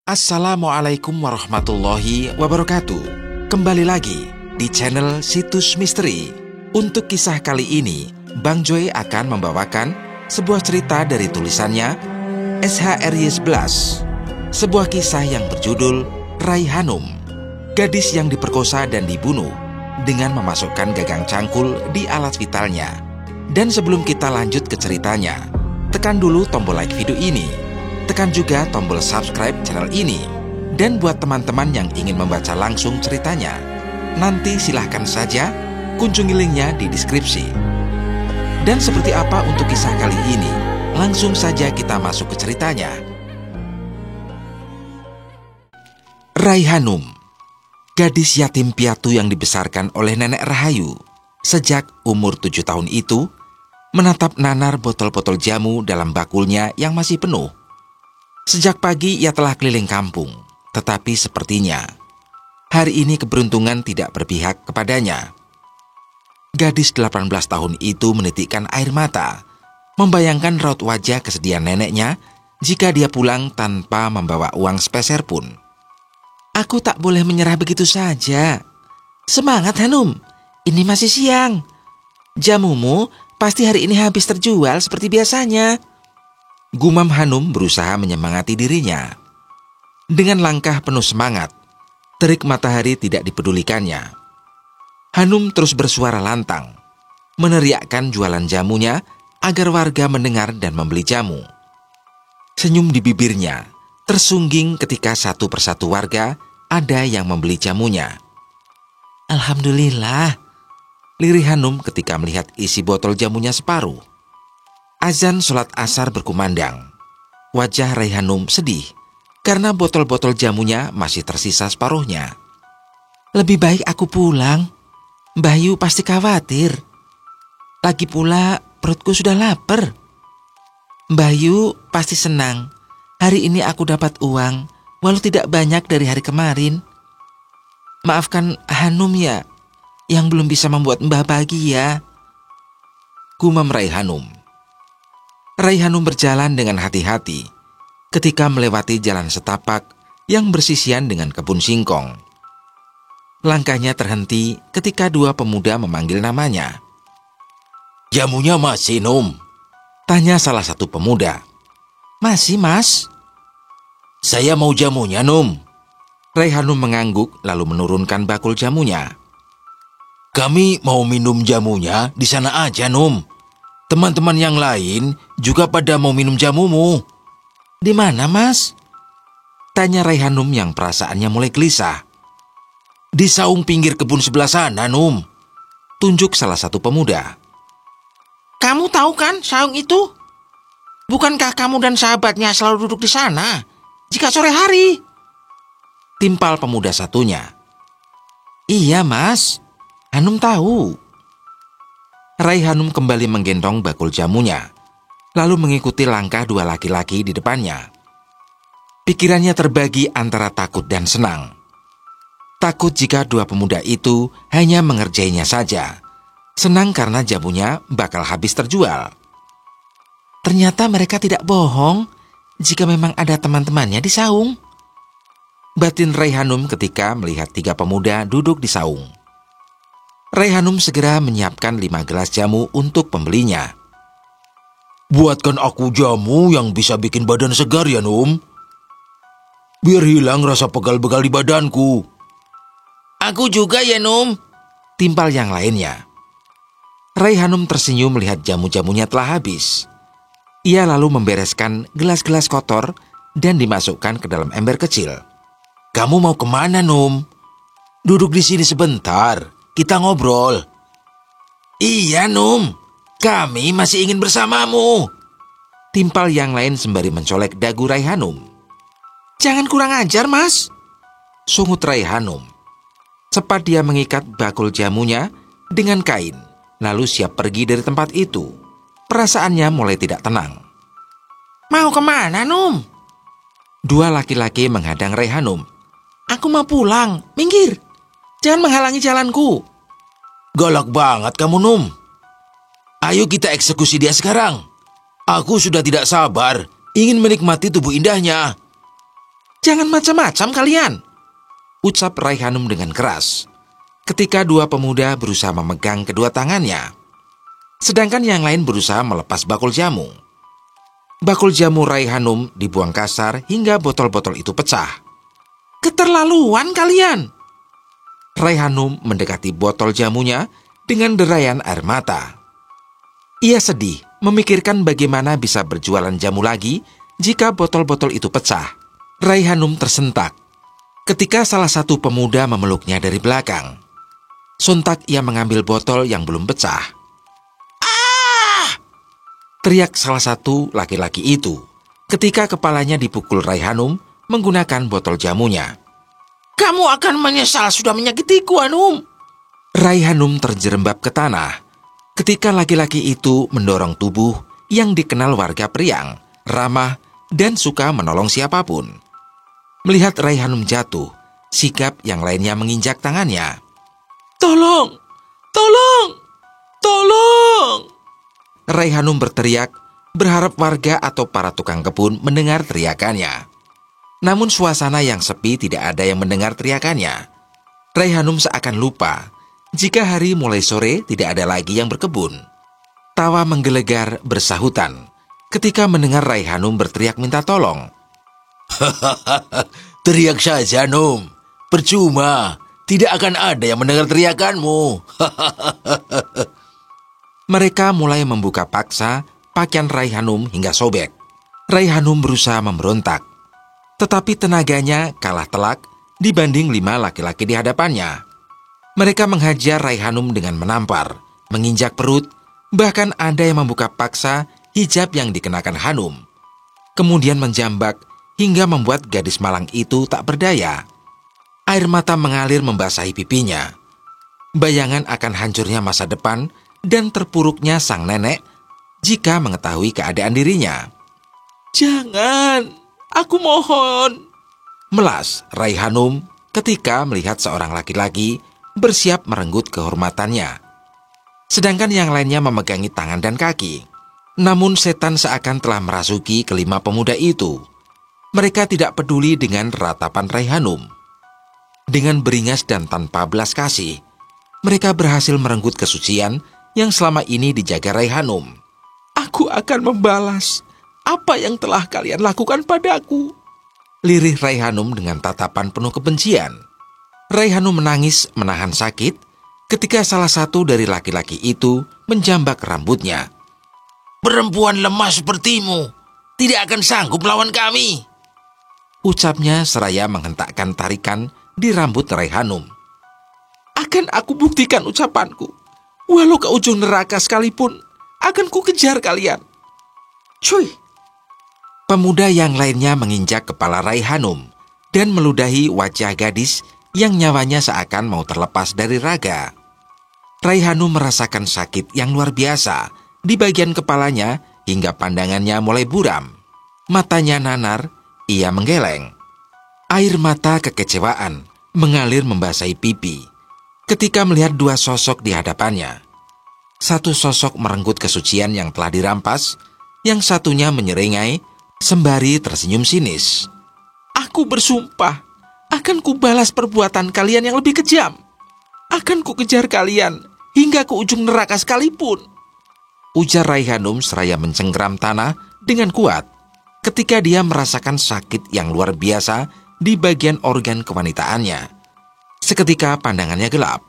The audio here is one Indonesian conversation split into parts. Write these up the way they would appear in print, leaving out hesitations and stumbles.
Assalamualaikum warahmatullahi wabarakatuh. Kembali lagi di channel Situs Misteri. Untuk kisah kali ini, Bang Joy akan membawakan sebuah cerita dari tulisannya SHRY11. Sebuah kisah yang berjudul Rai Hanum, gadis yang diperkosa dan dibunuh dengan memasukkan gagang cangkul di alat vitalnya. Dan sebelum kita lanjut ke ceritanya, tekan dulu tombol like video ini. Tekan juga tombol subscribe channel ini. Dan buat teman-teman yang ingin membaca langsung ceritanya, nanti silahkan saja kunjungi linknya di deskripsi. Dan seperti apa untuk kisah kali ini? Langsung saja kita masuk ke ceritanya. Rai Hanum, gadis yatim piatu yang dibesarkan oleh Nenek Rahayu. Sejak umur 7 tahun itu, menatap nanar botol-botol jamu dalam bakulnya yang masih penuh. Sejak pagi ia telah keliling kampung, tetapi sepertinya hari ini keberuntungan tidak berpihak kepadanya. Gadis 18 tahun itu menitikkan air mata, membayangkan raut wajah kesedihan neneknya jika dia pulang tanpa membawa uang sepeser pun. Aku tak boleh menyerah begitu saja. Semangat Hanum, ini masih siang. Jamumu pasti hari ini habis terjual seperti biasanya. Gumam Hanum berusaha menyemangati dirinya. Dengan langkah penuh semangat, terik matahari tidak dipedulikannya. Hanum terus bersuara lantang, meneriakkan jualan jamunya agar warga mendengar dan membeli jamu. Senyum di bibirnya tersungging ketika satu persatu warga ada yang membeli jamunya. Alhamdulillah, lirih Hanum ketika melihat isi botol jamunya separuh. Azan sholat asar berkumandang. Wajah Rai Hanum sedih karena botol-botol jamunya masih tersisa separuhnya. Lebih baik aku pulang. Mbah Yu pasti khawatir. Lagi pula perutku sudah lapar. Mbah Yu pasti senang. Hari ini aku dapat uang, walau tidak banyak dari hari kemarin. Maafkan Hanum ya, yang belum bisa membuat Mbah bahagia. Gumam Rai Hanum. Rai Hanum berjalan dengan hati-hati ketika melewati jalan setapak yang bersisian dengan kebun singkong. Langkahnya terhenti ketika dua pemuda memanggil namanya. Jamunya masih, Num? Tanya salah satu pemuda. Masih, Mas. Saya mau jamunya, Num. Rai Hanum mengangguk lalu menurunkan bakul jamunya. Kami mau minum jamunya di sana aja, Num. Teman-teman yang lain juga pada mau minum jamumu. Di mana, Mas? Tanya Rai Hanum yang perasaannya mulai gelisah. Di saung pinggir kebun sebelah sana, Num. Tunjuk salah satu pemuda. Kamu tahu kan saung itu? Bukankah kamu dan sahabatnya selalu duduk di sana jika sore hari? Timpal pemuda satunya. Iya, Mas. Hanum tahu. Rai Hanum kembali menggendong bakul jamunya, lalu mengikuti langkah dua laki-laki di depannya. Pikirannya terbagi antara takut dan senang. Takut jika dua pemuda itu hanya mengerjainya saja. Senang karena jamunya bakal habis terjual. Ternyata mereka tidak bohong jika memang ada teman-temannya di saung. Batin Rai Hanum ketika melihat tiga pemuda duduk di saung. Rai Hanum segera menyiapkan 5 gelas jamu untuk pembelinya. Buatkan aku jamu yang bisa bikin badan segar ya, Num. Biar hilang rasa pegal-pegal di badanku. Aku juga ya, Num. Timpal yang lainnya. Rai Hanum tersenyum melihat jamu-jamunya telah habis. Ia lalu membereskan gelas-gelas kotor dan dimasukkan ke dalam ember kecil. Kamu mau kemana, Num? Duduk di sini sebentar. Kita ngobrol. Iya, Num. Kami masih ingin bersamamu. Timpal yang lain sembari mencolek dagu Rai Hanum. Jangan kurang ajar, Mas. Sungut Rai Hanum. Cepat dia mengikat bakul jamunya dengan kain, lalu siap pergi dari tempat itu. Perasaannya mulai tidak tenang. Mau kemana, Num? Dua laki-laki menghadang Rai Hanum. Aku mau pulang. Minggir. Jangan menghalangi jalanku. Galak banget kamu, Num. Ayo kita eksekusi dia sekarang. Aku sudah tidak sabar ingin menikmati tubuh indahnya. Jangan macam-macam kalian, ucap Raihanum dengan keras, ketika dua pemuda berusaha memegang kedua tangannya, sedangkan yang lain berusaha melepas bakul jamu. Bakul jamu Raihanum dibuang kasar hingga botol-botol itu pecah. Keterlaluan kalian! Raihanum mendekati botol jamunya dengan derayan air mata. Ia sedih memikirkan bagaimana bisa berjualan jamu lagi jika botol-botol itu pecah. Raihanum tersentak ketika salah satu pemuda memeluknya dari belakang. Sontak ia mengambil botol yang belum pecah. "Ah!" teriak salah satu laki-laki itu ketika kepalanya dipukul Raihanum menggunakan botol jamunya. "Kamu akan menyesal sudah menyakitiku, Hanum." Raihanum terjerembab ke tanah ketika laki-laki itu mendorong tubuh yang dikenal warga Priang, ramah, dan suka menolong siapapun. Melihat Raihanum jatuh, sikap yang lainnya menginjak tangannya. "Tolong! Tolong! Tolong!" Raihanum berteriak, berharap warga atau para tukang kebun mendengar teriakannya. Namun suasana yang sepi tidak ada yang mendengar teriakannya. Raihanum seakan lupa jika hari mulai sore tidak ada lagi yang berkebun. Tawa menggelegar bersahutan ketika mendengar Raihanum berteriak minta tolong. "Teriak saja, Num. Percuma, tidak akan ada yang mendengar teriakanmu." Mereka mulai membuka paksa pakaian Raihanum hingga sobek. Raihanum berusaha memberontak, tetapi tenaganya kalah telak dibanding 5 laki-laki di hadapannya. Mereka menghajar Raihanum dengan menampar, menginjak perut, bahkan ada yang membuka paksa hijab yang dikenakan Hanum. Kemudian menjambak hingga membuat gadis malang itu tak berdaya. Air mata mengalir membasahi pipinya. Bayangan akan hancurnya masa depan dan terpuruknya sang nenek jika mengetahui keadaan dirinya. "Jangan, aku mohon," melas Raihanum ketika melihat seorang laki-laki bersiap merenggut kehormatannya, sedangkan yang lainnya memegangi tangan dan kaki. Namun setan seakan telah merasuki kelima pemuda itu. Mereka tidak peduli dengan ratapan Raihanum. Dengan beringas dan tanpa belas kasih, mereka berhasil merenggut kesucian yang selama ini dijaga Raihanum. "Aku akan membalas apa yang telah kalian lakukan padaku," lirih Raihanum dengan tatapan penuh kebencian. Raihanum menangis menahan sakit ketika salah satu dari laki-laki itu menjambak rambutnya. "Perempuan lemah sepertimu tidak akan sanggup melawan kami," ucapnya seraya menghentakkan tarikan di rambut Raihanum. "Akan aku buktikan ucapanku. Walau ke ujung neraka sekalipun, akan ku kejar kalian." "Cuy!" Pemuda yang lainnya menginjak kepala Raihanum dan meludahi wajah gadis yang nyawanya seakan mau terlepas dari raga. Raihanum merasakan sakit yang luar biasa di bagian kepalanya hingga pandangannya mulai buram. Matanya nanar, ia menggeleng. Air mata kekecewaan mengalir membasahi pipi ketika melihat 2 sosok di hadapannya. Satu sosok merenggut kesucian yang telah dirampas, yang satunya menyeringai sembari tersenyum sinis. "Aku bersumpah, akan kubalas perbuatan kalian yang lebih kejam. Akan kukejar kalian hingga ke ujung neraka sekalipun," ujar Raihanum seraya mencengkeram tanah dengan kuat ketika dia merasakan sakit yang luar biasa di bagian organ kewanitaannya. Seketika pandangannya gelap.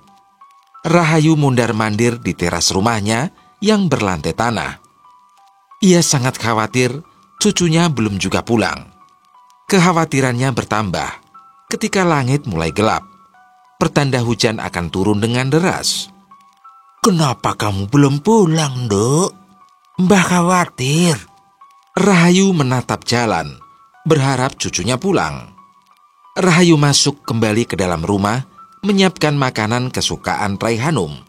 Rahayu mondar-mandir di teras rumahnya yang berlantai tanah. Ia sangat khawatir cucunya belum juga pulang. Kekhawatirannya bertambah ketika langit mulai gelap. Pertanda hujan akan turun dengan deras. "Kenapa kamu belum pulang, Dok? Mbah khawatir." Rahayu menatap jalan, berharap cucunya pulang. Rahayu masuk kembali ke dalam rumah, menyiapkan makanan kesukaan Raihanum,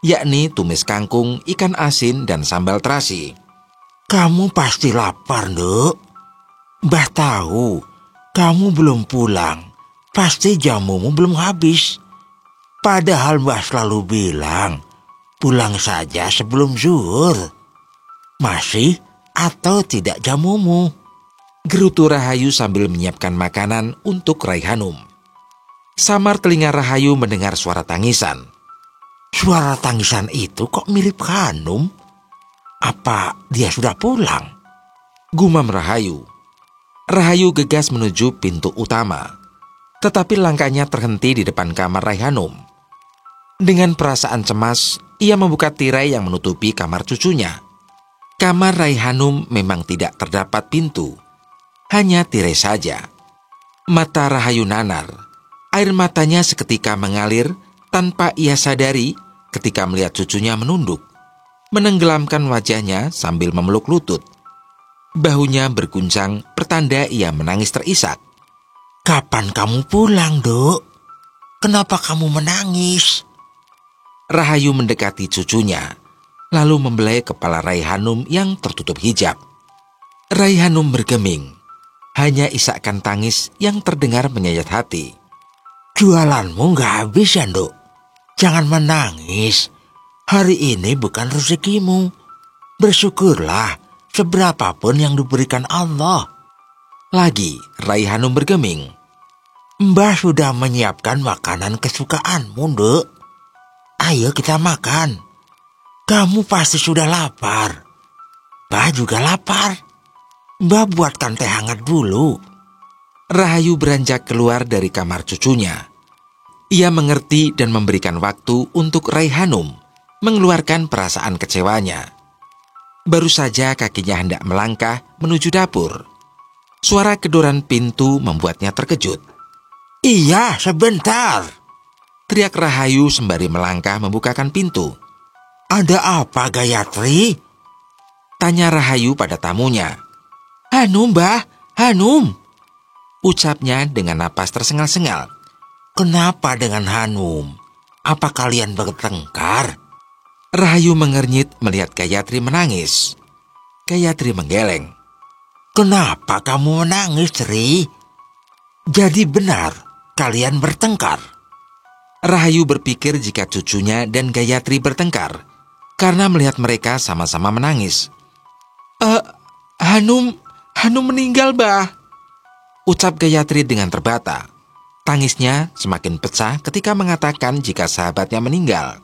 yakni tumis kangkung, ikan asin, dan sambal terasi. "Kamu pasti lapar, Dok. Mbah tahu, kamu belum pulang. Pasti jamumu belum habis. Padahal Mbah selalu bilang, pulang saja sebelum zuhur. Masih atau tidak jamumu?" gerutu Rahayu sambil menyiapkan makanan untuk Raihanum. Samar telinga Rahayu mendengar suara tangisan. Suara tangisan itu kok mirip Hanum? Apa dia sudah pulang? Gumam Rahayu. Rahayu gegas menuju pintu utama, tetapi langkahnya terhenti di depan kamar Raihanum. Dengan perasaan cemas, ia membuka tirai yang menutupi kamar cucunya. Kamar Raihanum memang tidak terdapat pintu, hanya tirai saja. Mata Rahayu nanar, air matanya seketika mengalir tanpa ia sadari ketika melihat cucunya menunduk, menenggelamkan wajahnya sambil memeluk lutut. Bahunya berguncang, pertanda ia menangis terisak. Kapan kamu pulang, Duk? Kenapa kamu menangis? Rahayu mendekati cucunya, lalu membelai kepala Raihanum yang tertutup hijab. Raihanum bergeming, hanya isakan tangis yang terdengar menyayat hati. Jualanmu nggak habis ya, Duk? Jangan menangis. Hari ini bukan rezekimu. Bersyukurlah seberapapun yang diberikan Allah. Lagi Raihanum bergeming. Mbah sudah menyiapkan makanan kesukaanmu, Duk. Ayo kita makan. Kamu pasti sudah lapar. Mbah juga lapar. Mbah buatkan teh hangat dulu. Rahayu beranjak keluar dari kamar cucunya. Ia mengerti dan memberikan waktu untuk Raihanum mengeluarkan perasaan kecewanya. Baru saja kakinya hendak melangkah menuju dapur. Suara kedoran pintu membuatnya terkejut. Iya, sebentar. Teriak Rahayu sembari melangkah membukakan pintu. Ada apa, Gayatri? Tanya Rahayu pada tamunya. Hanum, Mbah, Hanum. Ucapnya dengan napas tersengal-sengal. Kenapa dengan Hanum? Apa kalian bertengkar? Rahayu mengernyit melihat Gayatri menangis. Gayatri menggeleng. Kenapa kamu menangis, Tri? Jadi benar, kalian bertengkar. Rahayu berpikir jika cucunya dan Gayatri bertengkar karena melihat mereka sama-sama menangis. Hanum meninggal, Mbah. Ucap Gayatri dengan terbata. Tangisnya semakin pecah ketika mengatakan jika sahabatnya meninggal.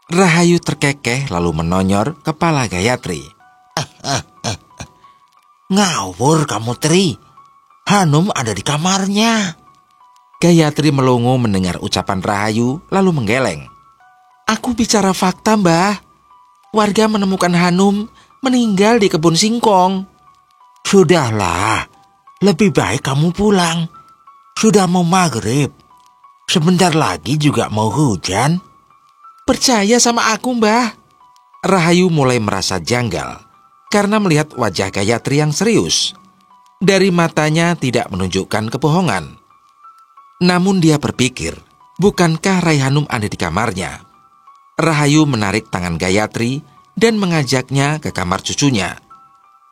Rahayu terkekeh lalu menonyor kepala Gayatri. Ngawur kamu, Tri. Hanum ada di kamarnya. Gayatri melongo mendengar ucapan Rahayu lalu menggeleng. Aku bicara fakta, Mbah. Warga menemukan Hanum meninggal di kebun singkong. Sudahlah, lebih baik kamu pulang. Sudah mau maghrib. Sebentar lagi juga mau hujan. Percaya sama aku, Mbah. Rahayu mulai merasa janggal karena melihat wajah Gayatri yang serius. Dari matanya tidak menunjukkan kebohongan. Namun dia berpikir, bukankah Raihanum ada di kamarnya? Rahayu menarik tangan Gayatri dan mengajaknya ke kamar cucunya.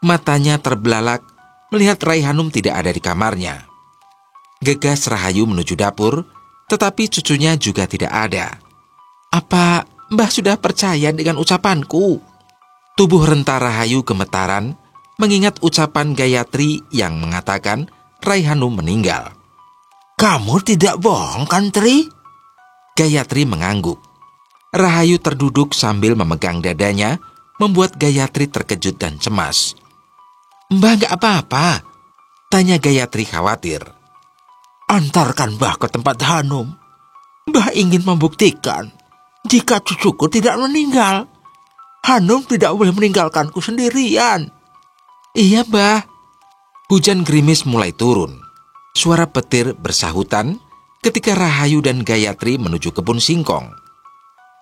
Matanya terbelalak melihat Raihanum tidak ada di kamarnya. Gegas Rahayu menuju dapur, tetapi cucunya juga tidak ada. Apa Mbah sudah percaya dengan ucapanku? Tubuh renta Rahayu gemetaran mengingat ucapan Gayatri yang mengatakan Raihanum meninggal. Kamu tidak bohong kan, Tri? Gayatri mengangguk. Rahayu terduduk sambil memegang dadanya, membuat Gayatri terkejut dan cemas. Mbah gak apa-apa? Tanya Gayatri khawatir. Antarkan Mbah ke tempat Hanum. Mbah ingin membuktikan jika cucuku tidak meninggal. Hanum tidak boleh meninggalkanku sendirian. Iya, Mbah. Hujan gerimis mulai turun. Suara petir bersahutan ketika Rahayu dan Gayatri menuju kebun singkong.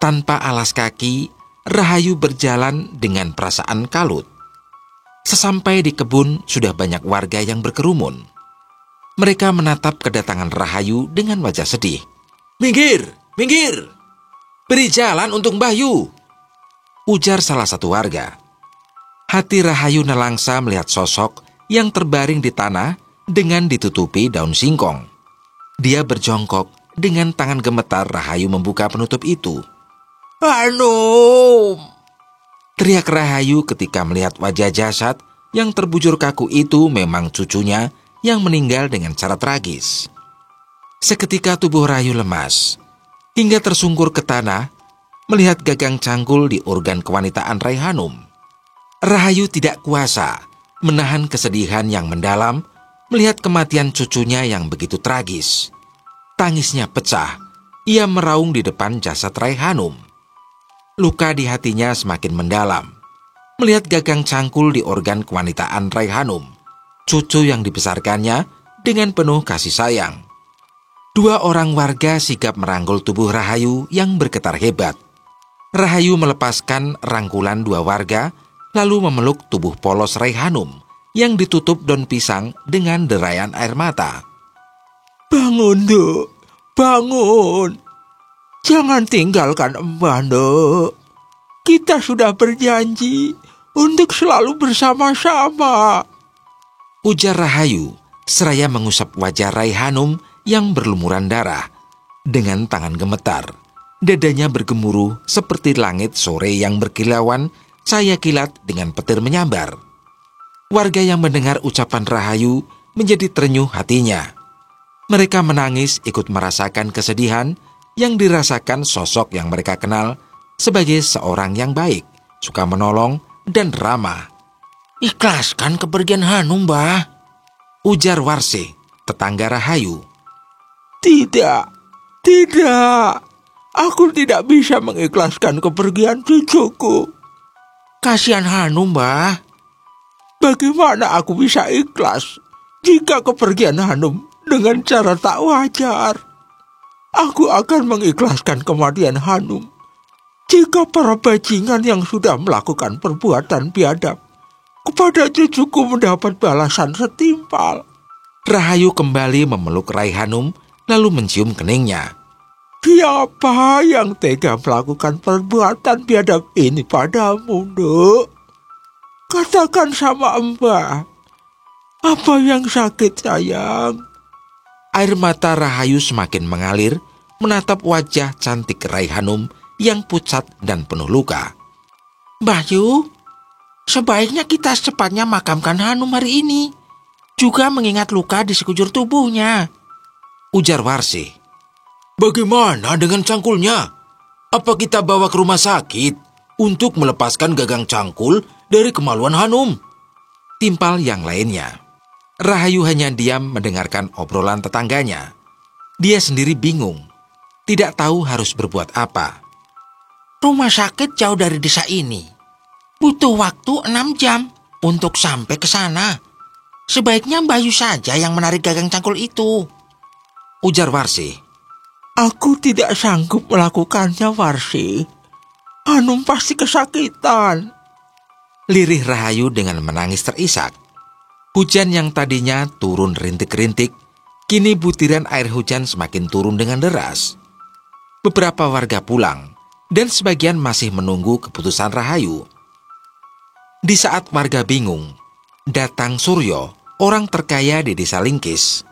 Tanpa alas kaki, Rahayu berjalan dengan perasaan kalut. Sesampai di kebun, sudah banyak warga yang berkerumun. Mereka menatap kedatangan Rahayu dengan wajah sedih. Minggir, minggir! Beri jalan untuk Mbah Yu! Ujar salah satu warga. Hati Rahayu nelangsa melihat sosok yang terbaring di tanah dengan ditutupi daun singkong. Dia berjongkok dengan tangan gemetar. Rahayu membuka penutup itu. Hanum! Teriak Rahayu ketika melihat wajah jasad yang terbujur kaku itu memang cucunya yang meninggal dengan cara tragis. Seketika tubuh Rahayu lemas, hingga tersungkur ke tanah melihat gagang cangkul di organ kewanitaan Raihanum. Rahayu tidak kuasa menahan kesedihan yang mendalam melihat kematian cucunya yang begitu tragis. Tangisnya pecah, ia meraung di depan jasad Raihanum. Luka di hatinya semakin mendalam melihat gagang cangkul di organ kewanitaan Raihanum, cucu yang dibesarkannya dengan penuh kasih sayang. Dua orang warga sigap merangkul tubuh Rahayu yang bergetar hebat. Rahayu melepaskan rangkulan dua warga, lalu memeluk tubuh polos Raihanum yang ditutup daun pisang dengan derayan air mata. Bangun, Dek. Bangun. Jangan tinggalkan Mbah, Dek. Kita sudah berjanji untuk selalu bersama-sama, ujar Rahayu seraya mengusap wajah Raihanum yang berlumuran darah. Dengan tangan gemetar, dadanya bergemuruh seperti langit sore yang berkilauan, cahaya kilat dengan petir menyambar. Warga yang mendengar ucapan Rahayu menjadi terenyuh hatinya. Mereka menangis ikut merasakan kesedihan yang dirasakan sosok yang mereka kenal sebagai seorang yang baik, suka menolong, dan ramah. Ikhlaskan kepergian Hanum, Mbah, ujar Warsi, tetangga Rahayu. Tidak. Aku tidak bisa mengikhlaskan kepergian cucuku. Kasihan Hanum, Mbah. Bagaimana aku bisa ikhlas jika kepergian Hanum dengan cara tak wajar? Aku akan mengikhlaskan kematian Hanum jika para bajingan yang sudah melakukan perbuatan biadab kepada cucuku mendapat balasan setimpal. Rahayu kembali memeluk Raihanum lalu mencium keningnya. Siapa yang tega melakukan perbuatan biadab ini padamu, Dek? Katakan sama Mbah. Apa yang sakit, sayang? Air mata Rahayu semakin mengalir menatap wajah cantik Raihanum yang pucat dan penuh luka. Bayu, sebaiknya kita secepatnya makamkan Hanum hari ini. Juga mengingat luka di sekujur tubuhnya, ujar Warsi. Bagaimana dengan cangkulnya? Apa kita bawa ke rumah sakit untuk melepaskan gagang cangkul dari kemaluan Hanum? Timpal yang lainnya. Rahayu hanya diam mendengarkan obrolan tetangganya. Dia sendiri bingung, tidak tahu harus berbuat apa. Rumah sakit jauh dari desa ini. Butuh waktu 6 jam untuk sampai ke sana. Sebaiknya Bayu saja yang menarik gagang cangkul itu, ujar Warsi. Aku tidak sanggup melakukannya, Warsi. Hanum pasti kesakitan, lirih Rahayu dengan menangis terisak. Hujan yang tadinya turun rintik-rintik, kini butiran air hujan semakin turun dengan deras. Beberapa warga pulang, dan sebagian masih menunggu keputusan Rahayu. Di saat warga bingung, datang Suryo, orang terkaya di desa Lingkis.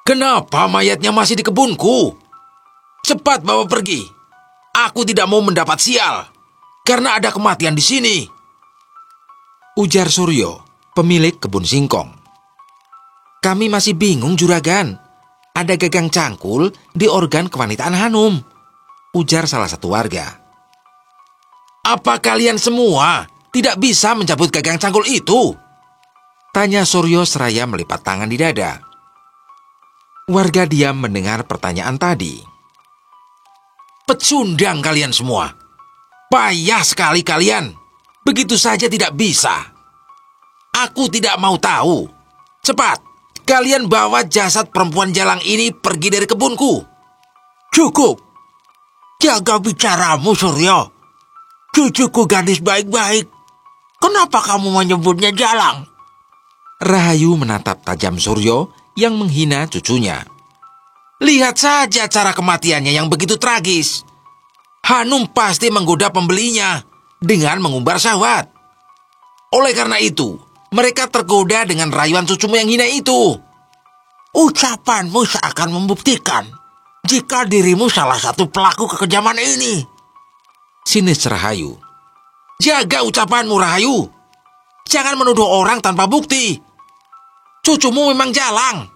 Kenapa mayatnya masih di kebunku? Cepat bawa pergi. Aku tidak mau mendapat sial, karena ada kematian di sini, ujar Suryo, pemilik kebun singkong. Kami masih bingung, Juragan. Ada gagang cangkul di organ kewanitaan Hanum, ujar salah satu warga. Apa kalian semua tidak bisa mencabut gagang cangkul itu? Tanya Suryo seraya melipat tangan di dada. Warga diam mendengar pertanyaan tadi. Pecundang kalian semua. Payah sekali kalian. Begitu saja tidak bisa. Aku tidak mau tahu. Cepat, kalian bawa jasad perempuan jalang ini pergi dari kebunku. Cukup. Jaga bicaramu, Suryo. Cucuku gadis baik-baik. Kenapa kamu menyebutnya jalang? Rahayu menatap tajam Suryo yang menghina cucunya. Lihat saja cara kematiannya yang begitu tragis. Hanum pasti menggoda pembelinya dengan mengumbar syahwat. Oleh karena itu, mereka tergoda dengan rayuan cucumu yang hina itu. Ucapanmu seakan membuktikan jika dirimu salah satu pelaku kekejaman ini, sinis Rahayu. Jaga ucapanmu, Rahayu. Jangan menuduh orang tanpa bukti. Cucumu memang jalang,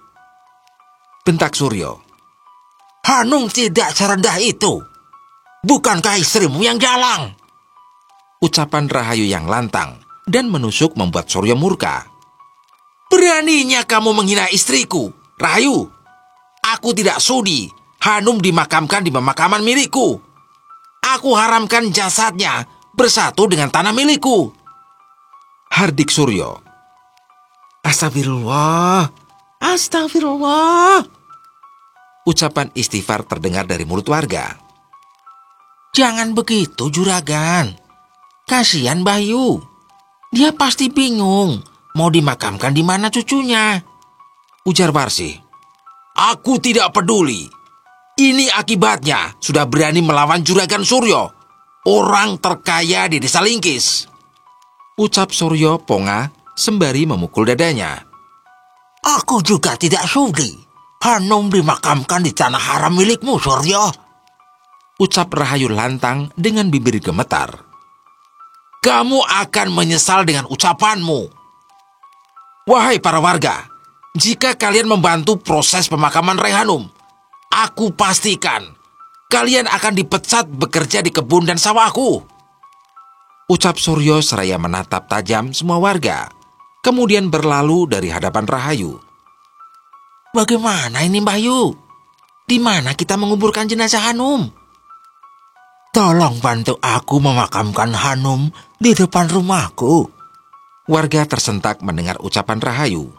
bentak Suryo. Hanum tidak serendah itu. Bukankah istrimu yang jalang? Ucapan Rahayu yang lantang dan menusuk membuat Suryo murka. Beraninya kamu menghina istriku, Rahayu. Aku tidak sudi Hanum dimakamkan di pemakaman milikku. Aku haramkan jasadnya bersatu dengan tanah milikku, hardik Suryo. Astagfirullah. Astagfirullah. Ucapan istighfar terdengar dari mulut warga. Jangan begitu, Juragan. Kasihan Bayu. Dia pasti bingung mau dimakamkan di mana cucunya, ujar Warsi. Aku tidak peduli. Ini akibatnya sudah berani melawan Juragan Suryo, orang terkaya di desa Lingkis, ucap Suryo ponga sembari memukul dadanya. Aku juga tidak sudi Hanum dimakamkan di tanah haram milikmu, Suryo, ucap Rahayu lantang dengan bibir gemetar. Kamu akan menyesal dengan ucapanmu. Wahai para warga, jika kalian membantu proses pemakaman Raihanum, aku pastikan kalian akan dipecat bekerja di kebun dan sawahku, ucap Suryo seraya menatap tajam semua warga, kemudian berlalu dari hadapan Rahayu. Bagaimana ini, Bayu? Di mana kita menguburkan jenazah Hanum? Tolong bantu aku memakamkan Hanum di depan rumahku. Warga tersentak mendengar ucapan Rahayu.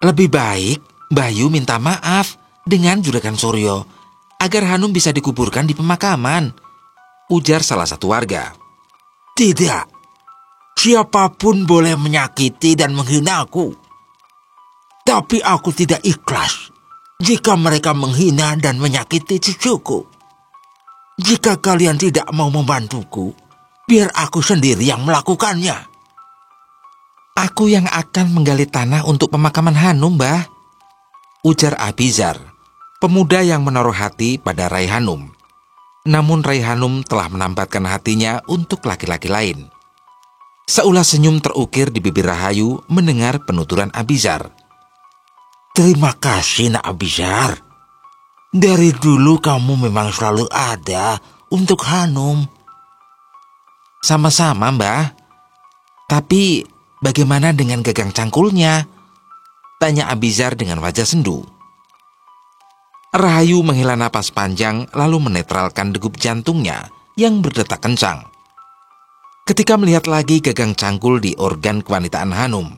Lebih baik Bayu minta maaf dengan Juragan Suryo agar Hanum bisa dikuburkan di pemakaman, ujar salah satu warga. Tidak, siapapun boleh menyakiti dan menghina aku. Tapi aku tidak ikhlas jika mereka menghina dan menyakiti cucuku. Jika kalian tidak mau membantuku, biar aku sendiri yang melakukannya. Aku yang akan menggali tanah untuk pemakaman Hanum, Mbah, ujar Abizar, pemuda yang menaruh hati pada Raihanum. Namun Raihanum telah menambatkan hatinya untuk laki-laki lain. Seulas senyum terukir di bibir Rahayu mendengar penuturan Abizar. Terima kasih, Nak Abizar. Dari dulu kamu memang selalu ada untuk Hanum. Sama-sama, Mbah. Tapi bagaimana dengan gagang cangkulnya? Tanya Abizar dengan wajah sendu. Rahayu menghela napas panjang lalu menetralkan degup jantungnya yang berdetak kencang. Ketika melihat lagi gagang cangkul di organ kewanitaan Hanum,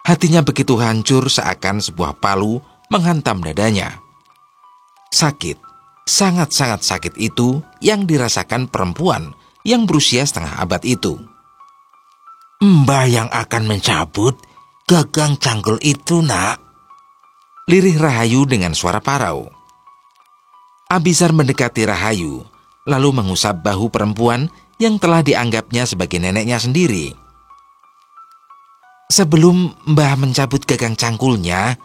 hatinya begitu hancur seakan sebuah palu menghantam dadanya. Sakit, sangat-sangat sakit itu yang dirasakan perempuan yang berusia setengah abad itu. Mbah yang akan mencabut gagang cangkul itu, Nak, lirih Rahayu dengan suara parau. Abizar mendekati Rahayu, lalu mengusap bahu perempuan yang telah dianggapnya sebagai neneknya sendiri. Sebelum Mbah mencabut gagang cangkulnya,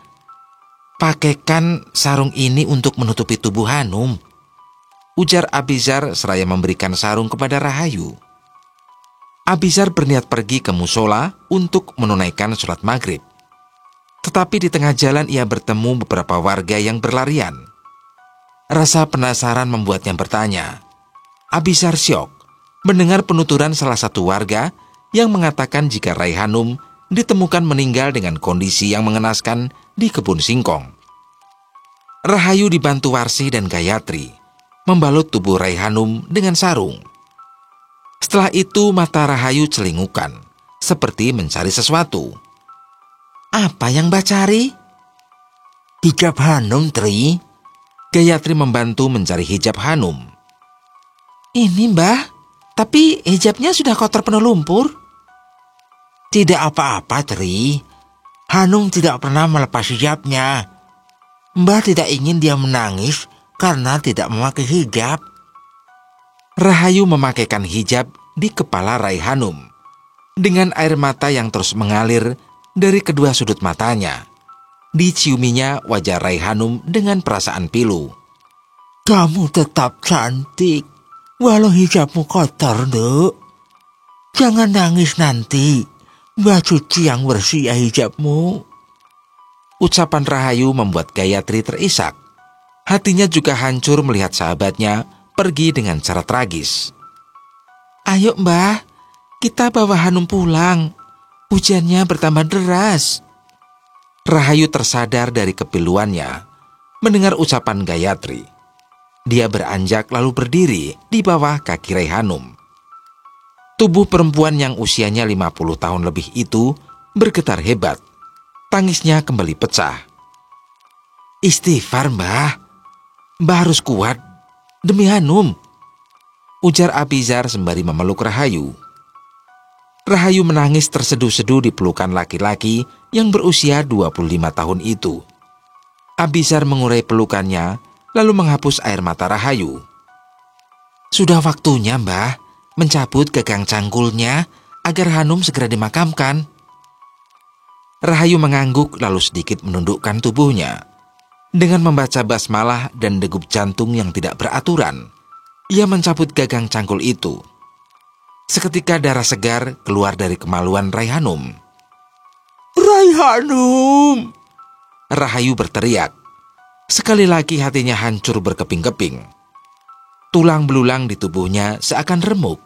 pakaikan sarung ini untuk menutupi tubuh Hanum, ujar Abizar seraya memberikan sarung kepada Rahayu. Abizar berniat pergi ke musola untuk menunaikan sholat maghrib. Tetapi di tengah jalan ia bertemu beberapa warga yang berlarian. Rasa penasaran membuatnya bertanya. Abizar syok mendengar penuturan salah satu warga yang mengatakan jika Raihanum ditemukan meninggal dengan kondisi yang mengenaskan di kebun singkong. Rahayu dibantu Warsi dan Gayatri membalut tubuh Raihanum dengan sarung. Setelah itu mata Rahayu celingukan, seperti mencari sesuatu. Apa yang Mbah cari? Hijab Hanum, Tri. Gayatri membantu mencari hijab Hanum. Ini, Mbah, tapi hijabnya sudah kotor penuh lumpur. Tidak apa-apa, Tri. Hanum tidak pernah melepas hijabnya. Mbah tidak ingin dia menangis karena tidak memakai hijab. Rahayu memakaikan hijab di kepala Raihanum dengan air mata yang terus mengalir dari kedua sudut matanya. Diciuminya wajah Raihanum dengan perasaan pilu. Kamu tetap cantik, walau hijabmu kotor, Dek. Jangan nangis nanti Mbah cuci yang bersih ya hijabmu. Ucapan Rahayu membuat Gayatri terisak. Hatinya juga hancur melihat sahabatnya pergi dengan cara tragis. Ayo Mbah, kita bawa Hanum pulang. Hujannya bertambah deras. Rahayu tersadar dari kepiluannya mendengar ucapan Gayatri. Dia beranjak lalu berdiri di bawah kaki Raihanum. Tubuh perempuan yang usianya 50 tahun lebih itu bergetar hebat. Tangisnya kembali pecah. Istighfar Mbah. Mbah harus kuat demi Hanum, ujar Abizar sembari memeluk Rahayu. Rahayu menangis terseduh-seduh di pelukan laki-laki yang berusia 25 tahun itu. Abizar mengurai pelukannya, lalu menghapus air mata Rahayu. Sudah waktunya Mbah mencabut gagang cangkulnya agar Hanum segera dimakamkan. Rahayu mengangguk lalu sedikit menundukkan tubuhnya. Dengan membaca basmalah dan degup jantung yang tidak beraturan, ia mencabut gagang cangkul itu. Seketika darah segar keluar dari kemaluan Raihanum. Raihanum! Rahayu berteriak. Sekali lagi hatinya hancur berkeping-keping. Tulang belulang di tubuhnya seakan remuk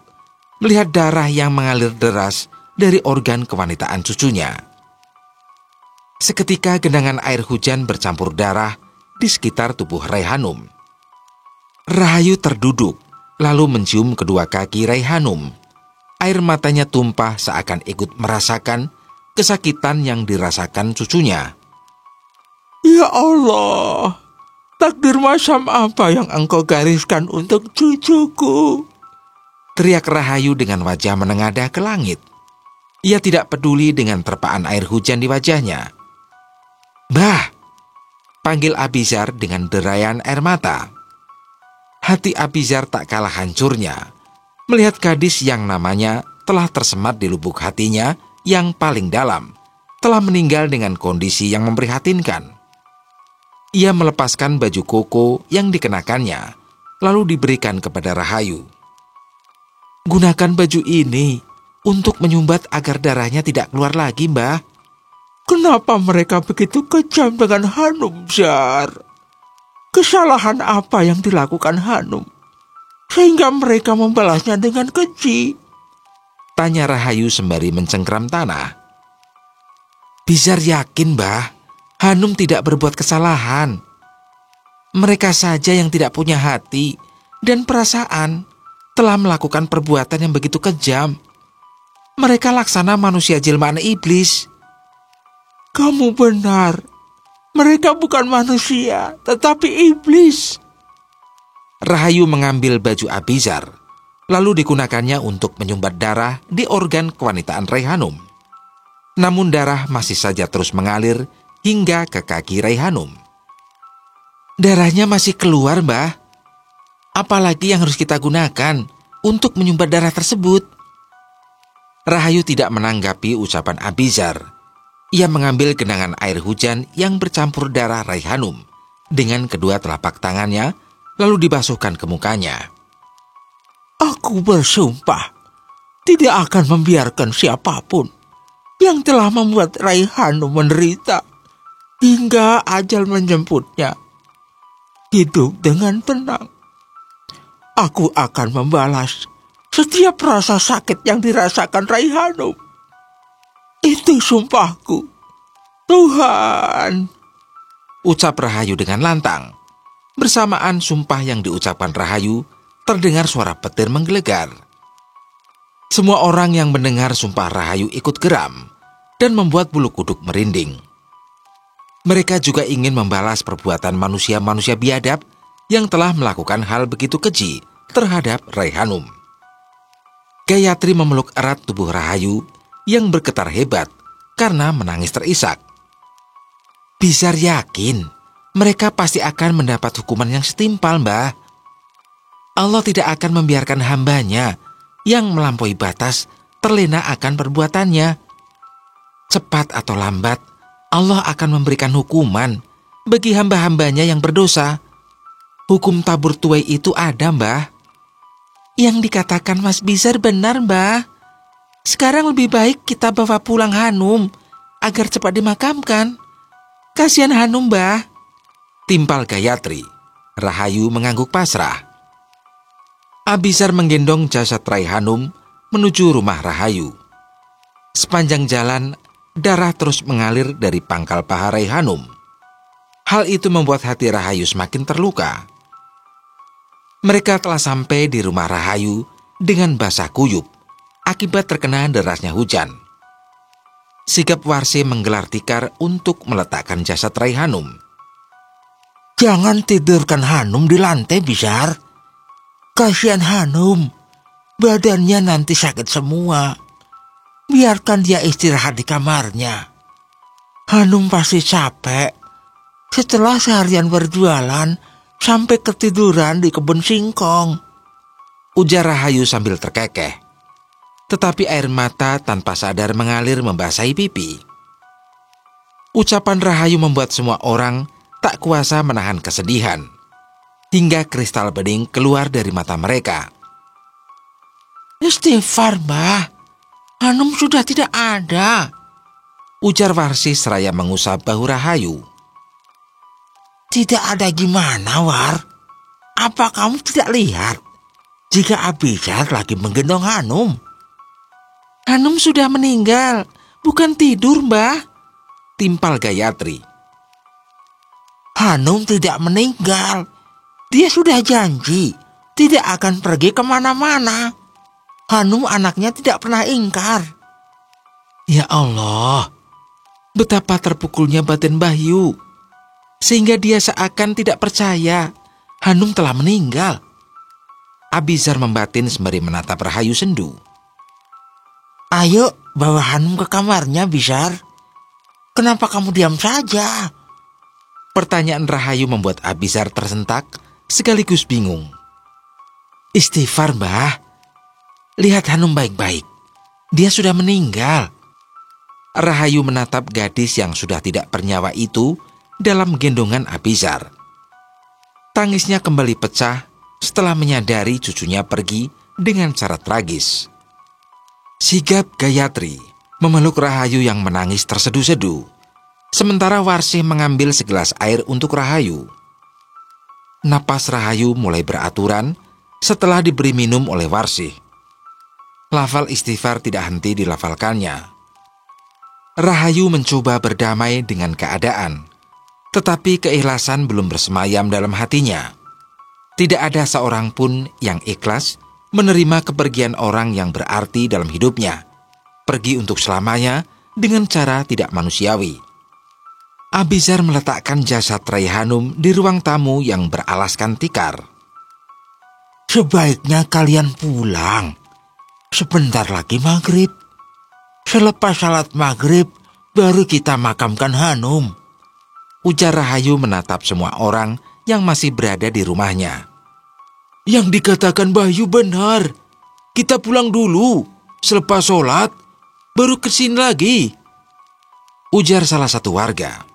melihat darah yang mengalir deras dari organ kewanitaan cucunya. Seketika genangan air hujan bercampur darah di sekitar tubuh Raihanum. Rahayu terduduk lalu mencium kedua kaki Raihanum. Air matanya tumpah seakan ikut merasakan kesakitan yang dirasakan cucunya. Ya Allah, takdir macam apa yang engkau gariskan untuk cucuku? Teriak Rahayu dengan wajah menengadah ke langit. Ia tidak peduli dengan terpaan air hujan di wajahnya. "Mbah!" panggil Abizar dengan derayan air mata. Hati Abizar tak kalah hancurnya melihat gadis yang namanya telah tersemat di lubuk hatinya yang paling dalam, telah meninggal dengan kondisi yang memprihatinkan. Ia melepaskan baju koko yang dikenakannya, lalu diberikan kepada Rahayu. "Gunakan baju ini untuk menyumbat agar darahnya tidak keluar lagi, Mbah." Kenapa mereka begitu kejam dengan Hanum, Zar? Kesalahan apa yang dilakukan Hanum sehingga mereka membalasnya dengan keji? Tanya Rahayu sembari mencengkram tanah. Bizar yakin, Mbah, Hanum tidak berbuat kesalahan. Mereka saja yang tidak punya hati dan perasaan telah melakukan perbuatan yang begitu kejam. Mereka laksana manusia jelmaan iblis. Kamu benar. Mereka bukan manusia, tetapi iblis. Rahayu mengambil baju Abizar, lalu digunakannya untuk menyumbat darah di organ kewanitaan Raihanum. Namun darah masih saja terus mengalir hingga ke kaki Raihanum. Darahnya masih keluar, Mbah. Apalagi yang harus kita gunakan untuk menyumbat darah tersebut? Rahayu tidak menanggapi ucapan Abizar. Ia mengambil genangan air hujan yang bercampur darah Raihanum dengan kedua telapak tangannya, lalu dibasuhkan ke mukanya. Aku bersumpah tidak akan membiarkan siapapun yang telah membuat Raihanum menderita hingga ajal menjemputnya hidup dengan tenang. Aku akan membalas setiap rasa sakit yang dirasakan Raihanum. Itu sumpahku, Tuhan. Ucap Rahayu dengan lantang. Bersamaan sumpah yang diucapkan Rahayu, terdengar suara petir menggelegar. Semua orang yang mendengar sumpah Rahayu ikut geram dan membuat bulu kuduk merinding. Mereka juga ingin membalas perbuatan manusia-manusia biadab yang telah melakukan hal begitu keji terhadap Raihanum. Gayatri memeluk erat tubuh Rahayu yang bergetar hebat karena menangis terisak. Bizar yakin mereka pasti akan mendapat hukuman yang setimpal, Mbah. Allah tidak akan membiarkan hambanya yang melampaui batas terlena akan perbuatannya. Cepat atau lambat, Allah akan memberikan hukuman bagi hamba-hambanya yang berdosa. Hukum tabur tuai itu ada, Mbah. Yang dikatakan Mas Bizar benar, Mbah. Sekarang lebih baik kita bawa pulang Hanum agar cepat dimakamkan. Kasihan Hanum, Mbah. Timpal Gayatri. Rahayu mengangguk pasrah. Abisar menggendong jasad Rai Hanum menuju rumah Rahayu. Sepanjang jalan, darah terus mengalir dari pangkal paha Rai Hanum. Hal itu membuat hati Rahayu semakin terluka. Mereka telah sampai di rumah Rahayu dengan basah kuyup akibat terkena derasnya hujan. Sigap Warsi menggelar tikar untuk meletakkan jasad Rai Hanum. Jangan tidurkan Hanum di lantai, Bisar. Kasihan Hanum, badannya nanti sakit semua. Biarkan dia istirahat di kamarnya. Hanum pasti capek setelah seharian berjualan sampai ketiduran di kebun singkong, ujar Rahayu sambil terkekeh. Tetapi air mata tanpa sadar mengalir membasahi pipi. Ucapan Rahayu membuat semua orang tak kuasa menahan kesedihan, hingga kristal bening keluar dari mata mereka. Istighfar, Mbah. Hanum sudah tidak ada, ujar Warsi seraya mengusap bahu Rahayu. Tidak ada gimana, War? Apa kamu tidak lihat jika Abisar lagi menggendong Hanum? Hanum sudah meninggal, bukan tidur, Mbah. Timpal Gayatri. Hanum tidak meninggal. Dia sudah janji tidak akan pergi kemana-mana. Hanum anaknya tidak pernah ingkar. Ya Allah, betapa terpukulnya batin Bayu, sehingga dia seakan tidak percaya Hanum telah meninggal. Abizar membatin sembari menatap Rahayu sendu. Ayo bawa Hanum ke kamarnya, Bisar. Kenapa kamu diam saja? Pertanyaan Rahayu membuat Abizar tersentak sekaligus bingung. Istighfar, Mbah. Lihat Hanum baik-baik. Dia sudah meninggal. Rahayu menatap gadis yang sudah tidak bernyawa itu dalam gendongan Abizar. Tangisnya kembali pecah setelah menyadari cucunya pergi dengan cara tragis. Sigap Gayatri memeluk Rahayu yang menangis terseduh-seduh, sementara Warsih mengambil segelas air untuk Rahayu. Napas Rahayu mulai beraturan setelah diberi minum oleh Warsih. Lafal istighfar tidak henti dilafalkannya. Rahayu mencoba berdamai dengan keadaan, tetapi keikhlasan belum bersemayam dalam hatinya. Tidak ada seorang pun yang ikhlas menerima kepergian orang yang berarti dalam hidupnya, pergi untuk selamanya dengan cara tidak manusiawi. Abizar meletakkan jasad Rai Hanum di ruang tamu yang beralaskan tikar. Sebaiknya kalian pulang. Sebentar lagi maghrib. Selepas salat maghrib, baru kita makamkan Hanum, ujar Rahayu menatap semua orang yang masih berada di rumahnya. Yang dikatakan Bayu benar. Kita pulang dulu. Selepas sholat, baru kesini lagi, ujar salah satu warga.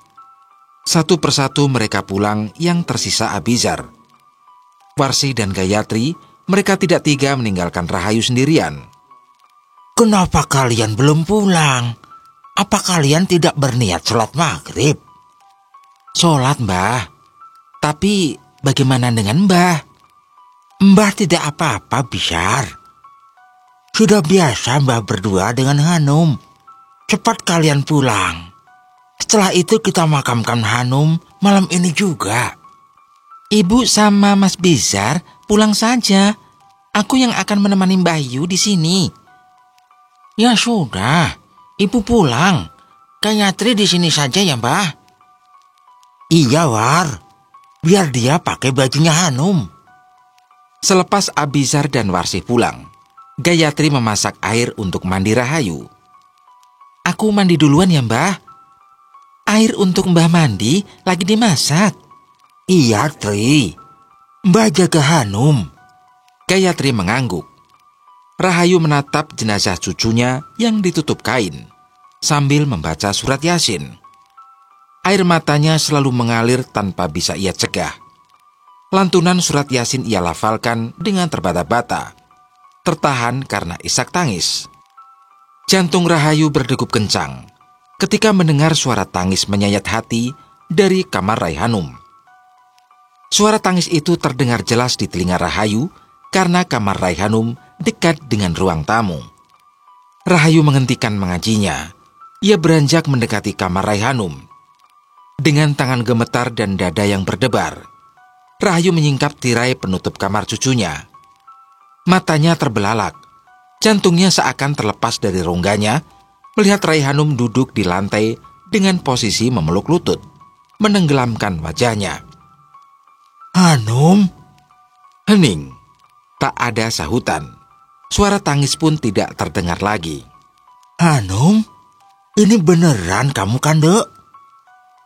Satu persatu mereka pulang, yang tersisa Abizar. Warsi dan Gayatri, mereka tidak tega meninggalkan Rahayu sendirian. Kenapa kalian belum pulang? Apa kalian tidak berniat sholat maghrib? Sholat, Mbah. Tapi bagaimana dengan Mbah? Mbah tidak apa-apa, Bisar. Sudah biasa Mbah berdua dengan Hanum. Cepat kalian pulang. Setelah itu kita makamkan Hanum malam ini juga. Ibu sama Mas Bizar pulang saja. Aku yang akan menemani Bayu di sini. Ya sudah, Ibu pulang. Gayatri di sini saja ya, Mbah. Iya, War. Biar dia pakai bajunya Hanum. Selepas Abizar dan Warsih pulang, Gayatri memasak air untuk mandi Rahayu. Aku mandi duluan ya, Mbah. Air untuk Mbah mandi lagi dimasak. Iya, Tri. Mbah jaga Hanum. Gayatri mengangguk. Rahayu menatap jenazah cucunya yang ditutup kain, sambil membaca surat Yasin. Air matanya selalu mengalir tanpa bisa ia cegah. Lantunan surat Yasin ia lafalkan dengan terbata-bata, tertahan karena isak tangis. Jantung Rahayu berdegup kencang ketika mendengar suara tangis menyayat hati dari kamar Raihanum. Suara tangis itu terdengar jelas di telinga Rahayu karena kamar Raihanum dekat dengan ruang tamu. Rahayu menghentikan mengajinya. Ia beranjak mendekati kamar Raihanum. Dengan tangan gemetar dan dada yang berdebar, Rahayu menyingkap tirai penutup kamar cucunya. Matanya terbelalak. Jantungnya seakan terlepas dari rongganya melihat Raihanum duduk di lantai dengan posisi memeluk lutut, menenggelamkan wajahnya. Hanum, Hening. Tak ada sahutan. Suara tangis pun tidak terdengar lagi. Hanum, ini beneran kamu kan, Dek?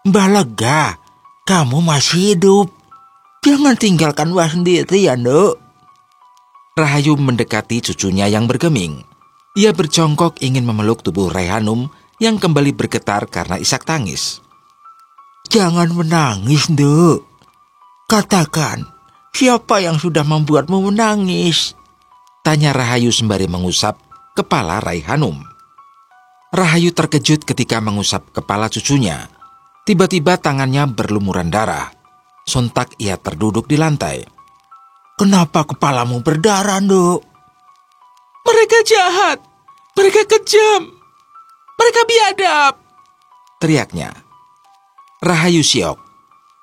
Mbah lega, kamu masih hidup. Jangan tinggalkan Mbah sendirian, Dek. Rahayu mendekati cucunya yang bergeming. Ia berjongkok ingin memeluk tubuh Raihanum yang kembali bergetar karena isak tangis. Jangan menangis, Dek. Katakan, siapa yang sudah membuatmu menangis? Tanya Rahayu sembari mengusap kepala Raihanum. Rahayu terkejut ketika mengusap kepala cucunya. Tiba-tiba tangannya berlumuran darah. Sontak ia terduduk di lantai. Kenapa kepalamu berdarah, Dek? Mereka jahat. Mereka kejam. Mereka biadab. Teriaknya. Rahayu syok.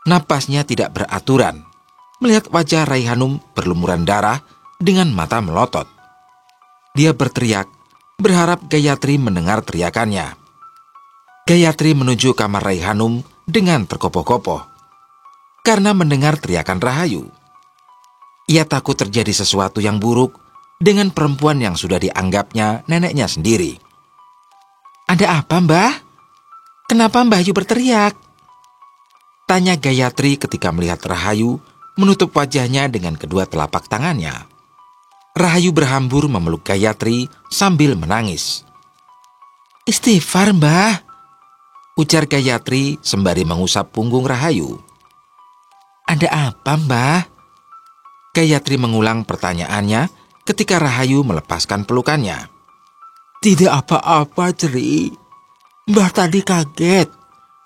Napasnya tidak beraturan. Melihat wajah Raihanum berlumuran darah dengan mata melotot. Dia berteriak, berharap Gayatri mendengar teriakannya. Gayatri menuju kamar Raihanum dengan terkopoh-kopoh. Karena mendengar teriakan Rahayu. Ia takut terjadi sesuatu yang buruk dengan perempuan yang sudah dianggapnya neneknya sendiri. Ada apa, Mbah? Kenapa Mbah Yu berteriak? Tanya Gayatri ketika melihat Rahayu menutup wajahnya dengan kedua telapak tangannya. Rahayu berhambur memeluk Gayatri sambil menangis. Istighfar, Mbah, ujar Gayatri sembari mengusap punggung Rahayu. Ada apa, Mbah? Gayatri mengulang pertanyaannya ketika Rahayu melepaskan pelukannya. Tidak apa-apa, Tri. Mbah tadi kaget.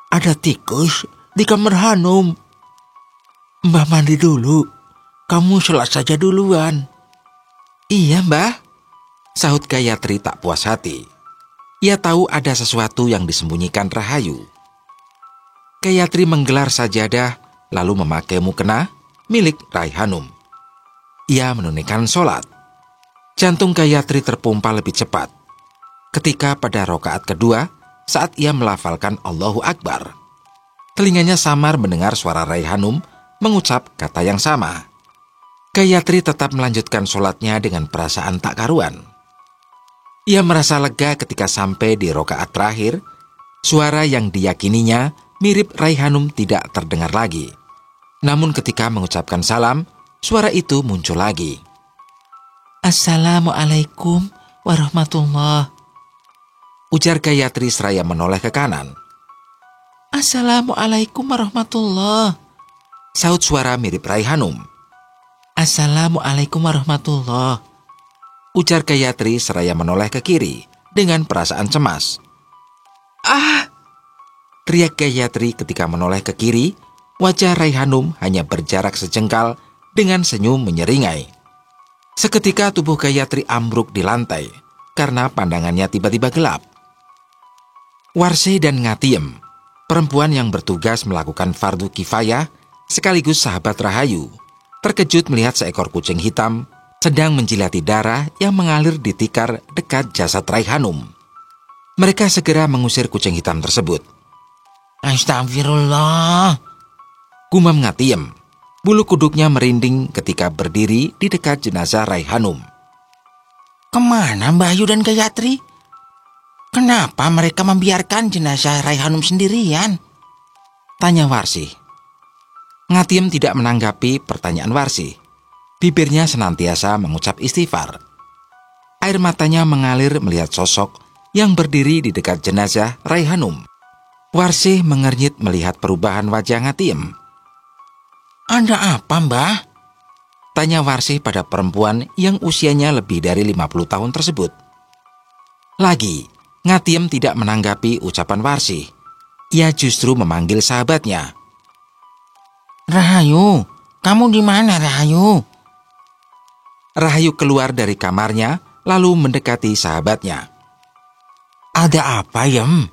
Ada tikus di kamar Hanum. Mbah mandi dulu. Kamu sholat saja duluan. Iya, Mbah, sahut Gayatri tak puas hati. Ia tahu ada sesuatu yang disembunyikan Rahayu. Gayatri menggelar sajadah lalu memakai mukena milik Raihanum. Ia menunaikan sholat. Jantung Gayatri terpompa lebih cepat. Ketika pada rakaat kedua, saat ia melafalkan Allahu Akbar, telinganya samar mendengar suara Raihanum mengucap kata yang sama. Gayatri tetap melanjutkan sholatnya dengan perasaan tak karuan. Ia merasa lega ketika sampai di rakaat terakhir. Suara yang diyakininya mirip Raihanum tidak terdengar lagi. Namun ketika mengucapkan salam, suara itu muncul lagi. Assalamualaikum warahmatullahi. Ujar Gayatri seraya menoleh ke kanan. Assalamualaikum warahmatullahi. Sahut suara mirip Raihanum. Assalamualaikum warahmatullahi. Ujar Gayatri seraya menoleh ke kiri dengan perasaan cemas. Ah! Teriak Gayatri ketika menoleh ke kiri. Wajah Raihanum hanya berjarak sejengkal dengan senyum menyeringai. Seketika tubuh Gayatri ambruk di lantai karena pandangannya tiba-tiba gelap. Warsi dan Ngatiem, perempuan yang bertugas melakukan fardu kifayah sekaligus sahabat Rahayu, terkejut melihat seekor kucing hitam sedang menjilati darah yang mengalir di tikar dekat jasad Raihanum. Mereka segera mengusir kucing hitam tersebut. Astagfirullah. Gumam Ngatiem. Bulu kuduknya merinding ketika berdiri di dekat jenazah Raihanum. Kemana Mbah Yu dan Gayatri? Kenapa mereka membiarkan jenazah Raihanum sendirian? Tanya Warsi. Ngatiem tidak menanggapi pertanyaan Warsi. Bibirnya senantiasa mengucap istighfar. Air matanya mengalir melihat sosok yang berdiri di dekat jenazah Raihanum. Warsi mengernyit melihat perubahan wajah Ngatiem. Ada apa, Mbah? Tanya Warsi pada perempuan yang usianya lebih dari 50 tahun tersebut. Lagi, Ngatiem tidak menanggapi ucapan Warsih. Ia justru memanggil sahabatnya. Rahayu, kamu di mana, Rahayu? Rahayu keluar dari kamarnya lalu mendekati sahabatnya. Ada apa, Yem?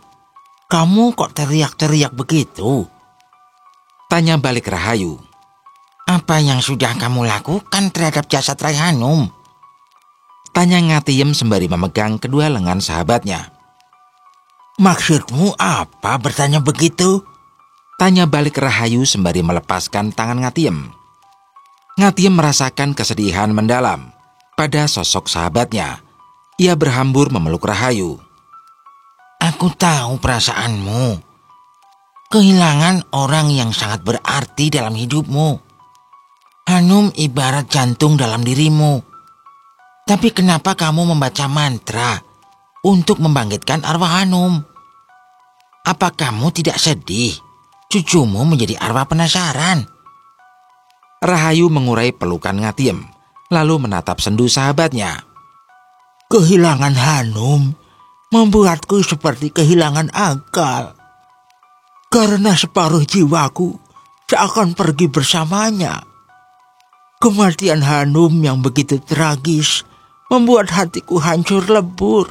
Kamu kok teriak-teriak begitu? Tanya balik Rahayu. Apa yang sudah kamu lakukan terhadap jasad Raihanum? Tanya Ngatiem sembari memegang kedua lengan sahabatnya. Maksudmu apa bertanya begitu? Tanya balik Rahayu sembari melepaskan tangan Ngatiem. Ngatiem merasakan kesedihan mendalam pada sosok sahabatnya. Ia berhambur memeluk Rahayu. Aku tahu perasaanmu. Kehilangan orang yang sangat berarti dalam hidupmu. Hanum ibarat jantung dalam dirimu. Tapi kenapa kamu membaca mantra untuk membangkitkan arwah Hanum? Apa kamu tidak sedih? Cucumu menjadi arwah penasaran. Rahayu mengurai pelukan Ngatiem, lalu menatap sendu sahabatnya. Kehilangan Hanum membuatku seperti kehilangan akal. Karena separuh jiwaku seakan pergi bersamanya. Kematian Hanum yang begitu tragis membuat hatiku hancur lebur.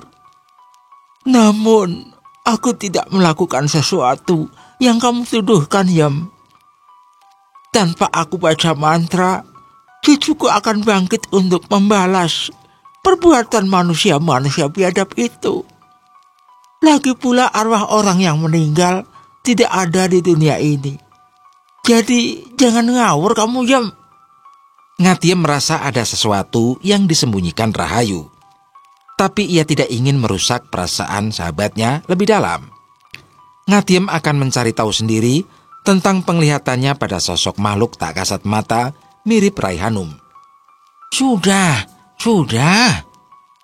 Namun, aku tidak melakukan sesuatu yang kamu tuduhkan, Yem. Tanpa aku baca mantra, cucuku akan bangkit untuk membalas perbuatan manusia-manusia biadab itu. Lagi pula arwah orang yang meninggal tidak ada di dunia ini. Jadi jangan ngawur kamu, Yem. Ngatiem merasa ada sesuatu yang disembunyikan Rahayu. Tapi ia tidak ingin merusak perasaan sahabatnya lebih dalam. Ngatiem akan mencari tahu sendiri tentang penglihatannya pada sosok makhluk tak kasat mata mirip Raihanum. Sudah.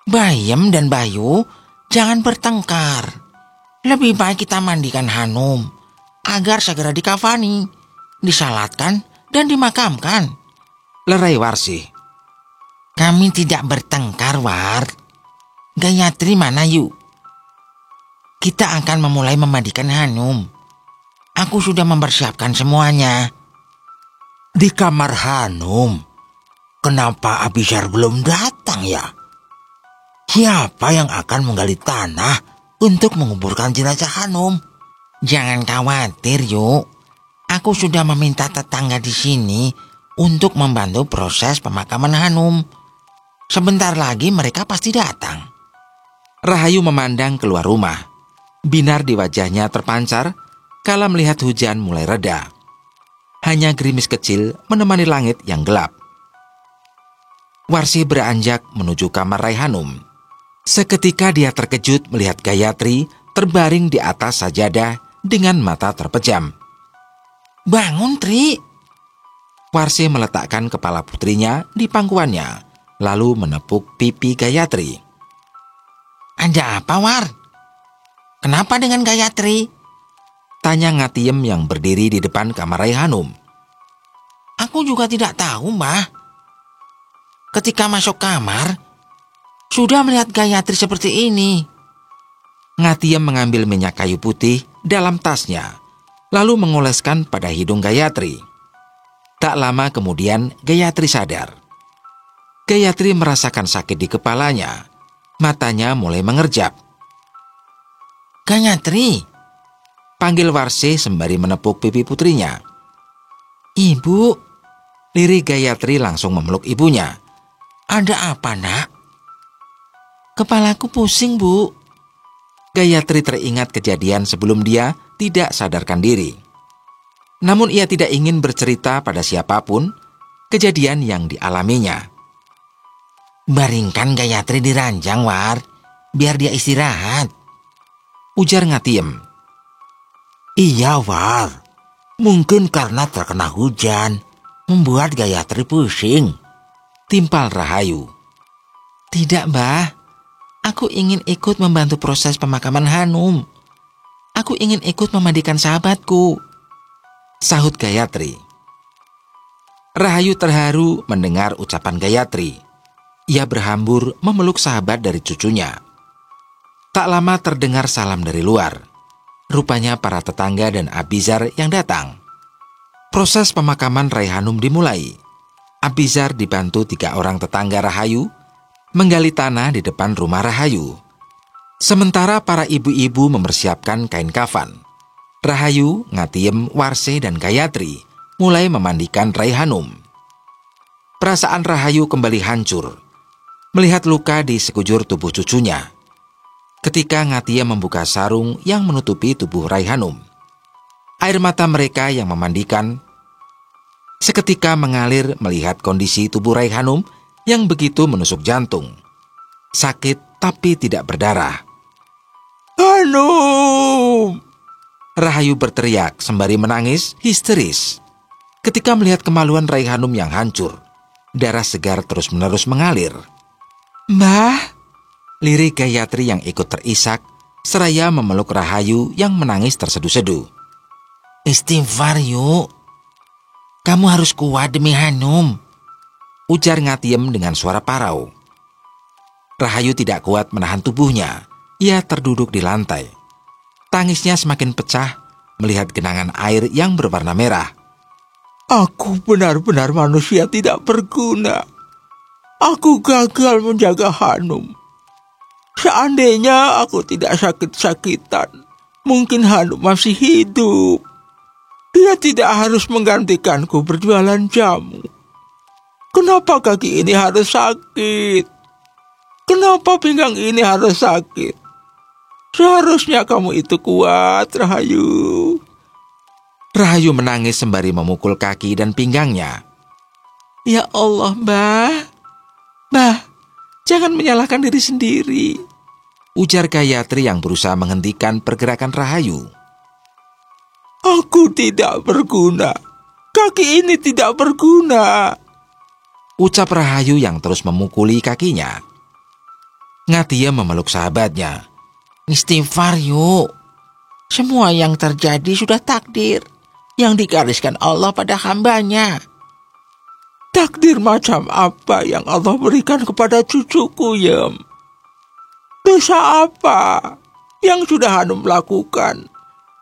Bayem dan Bayu, jangan bertengkar. Lebih baik kita mandikan Hanum agar segera dikafani, disalatkan, dan dimakamkan. Lerai Warsih. Kami tidak bertengkar, War. Gayatri mana yuk? Kita akan memulai memandikan Hanum. Aku sudah mempersiapkan semuanya. Di kamar Hanum. Kenapa Abisar belum datang ya? Siapa yang akan menggali tanah untuk menguburkan jenazah Hanum? Jangan khawatir, yuk. Aku sudah meminta tetangga di sini untuk membantu proses pemakaman Hanum. Sebentar lagi mereka pasti datang. Rahayu memandang keluar rumah. Binar di wajahnya terpancar kala melihat hujan mulai reda. Hanya gerimis kecil menemani langit yang gelap. Warsih beranjak menuju kamar Raihanum. Seketika dia terkejut melihat Gayatri terbaring di atas sajadah dengan mata terpejam. Bangun, Tri. Warsih meletakkan kepala putrinya di pangkuannya, lalu menepuk pipi Gayatri. Ada apa, War? Kenapa dengan Gayatri? Tanya Ngatiem yang berdiri di depan kamar Raihanum. Aku juga tidak tahu, Mbah. Ketika masuk kamar, sudah melihat Gayatri seperti ini. Ngatiem mengambil minyak kayu putih dalam tasnya, lalu mengoleskan pada hidung Gayatri. Tak lama kemudian Gayatri sadar. Gayatri merasakan sakit di kepalanya. Matanya mulai mengerjap. Gayatri, Panggil Warsih sembari menepuk pipi putrinya. Ibu. Lirik Gayatri langsung memeluk ibunya. Ada apa, nak? Kepalaku pusing, Bu. Gayatri teringat kejadian sebelum dia tidak sadarkan diri. Namun ia tidak ingin bercerita pada siapapun kejadian yang dialaminya. Baringkan Gayatri di ranjang, War. Biar dia istirahat. Ujar Ngatiem. Iya, War. Mungkin karena terkena hujan membuat Gayatri pusing. Timpal Rahayu. Tidak, Mbah. Aku ingin ikut membantu proses pemakaman Hanum. Aku ingin ikut memandikan sahabatku. Sahut Gayatri. Rahayu terharu mendengar ucapan Gayatri. Ia berhambur memeluk sahabat dari cucunya. Tak lama terdengar salam dari luar. Rupanya para tetangga dan Abizar yang datang. Proses pemakaman Raihanum dimulai. Abizar dibantu 3 orang tetangga Rahayu menggali tanah di depan rumah Rahayu. Sementara para ibu-ibu mempersiapkan kain kafan. Rahayu, Ngatiem, Warse, dan Gayatri mulai memandikan Raihanum. Perasaan Rahayu kembali hancur melihat luka di sekujur tubuh cucunya. Ketika Ngatiem membuka sarung yang menutupi tubuh Raihanum, air mata mereka yang memandikan seketika mengalir melihat kondisi tubuh Raihanum yang begitu menusuk jantung. Sakit tapi tidak berdarah. Hanum! Rahayu berteriak sembari menangis histeris. Ketika melihat kemaluan Raihanum yang hancur, darah segar terus-menerus mengalir. Mbah, Lirik Gayatri yang ikut terisak seraya memeluk Rahayu yang menangis terseduh-seduh. istighfar yuk. Kamu harus kuat demi Hanum, Ujar Ngatiem dengan suara parau. Rahayu tidak kuat menahan tubuhnya. Ia terduduk di lantai. Tangisnya semakin pecah melihat genangan air yang berwarna merah. Aku benar-benar manusia tidak berguna. Aku gagal menjaga Hanum. Seandainya aku tidak sakit-sakitan, mungkin Hanum masih hidup. Dia tidak harus menggantikanku berjualan jamu. Kenapa kaki ini harus sakit? Kenapa pinggang ini harus sakit? Seharusnya kamu itu kuat, Rahayu. Rahayu menangis sembari memukul kaki dan pinggangnya. Ya Allah, Mbah. Mbah, jangan menyalahkan diri sendiri. Ujar Gayatri yang berusaha menghentikan pergerakan Rahayu. Aku tidak berguna. Kaki ini tidak berguna. Ucap Rahayu yang terus memukuli kakinya. Ngatiem memeluk sahabatnya. Istighfar yuk. Semua yang terjadi sudah takdir yang digariskan Allah pada hambanya. Takdir macam apa yang Allah berikan kepada cucuku, Yem? Dosa apa yang sudah Hanum lakukan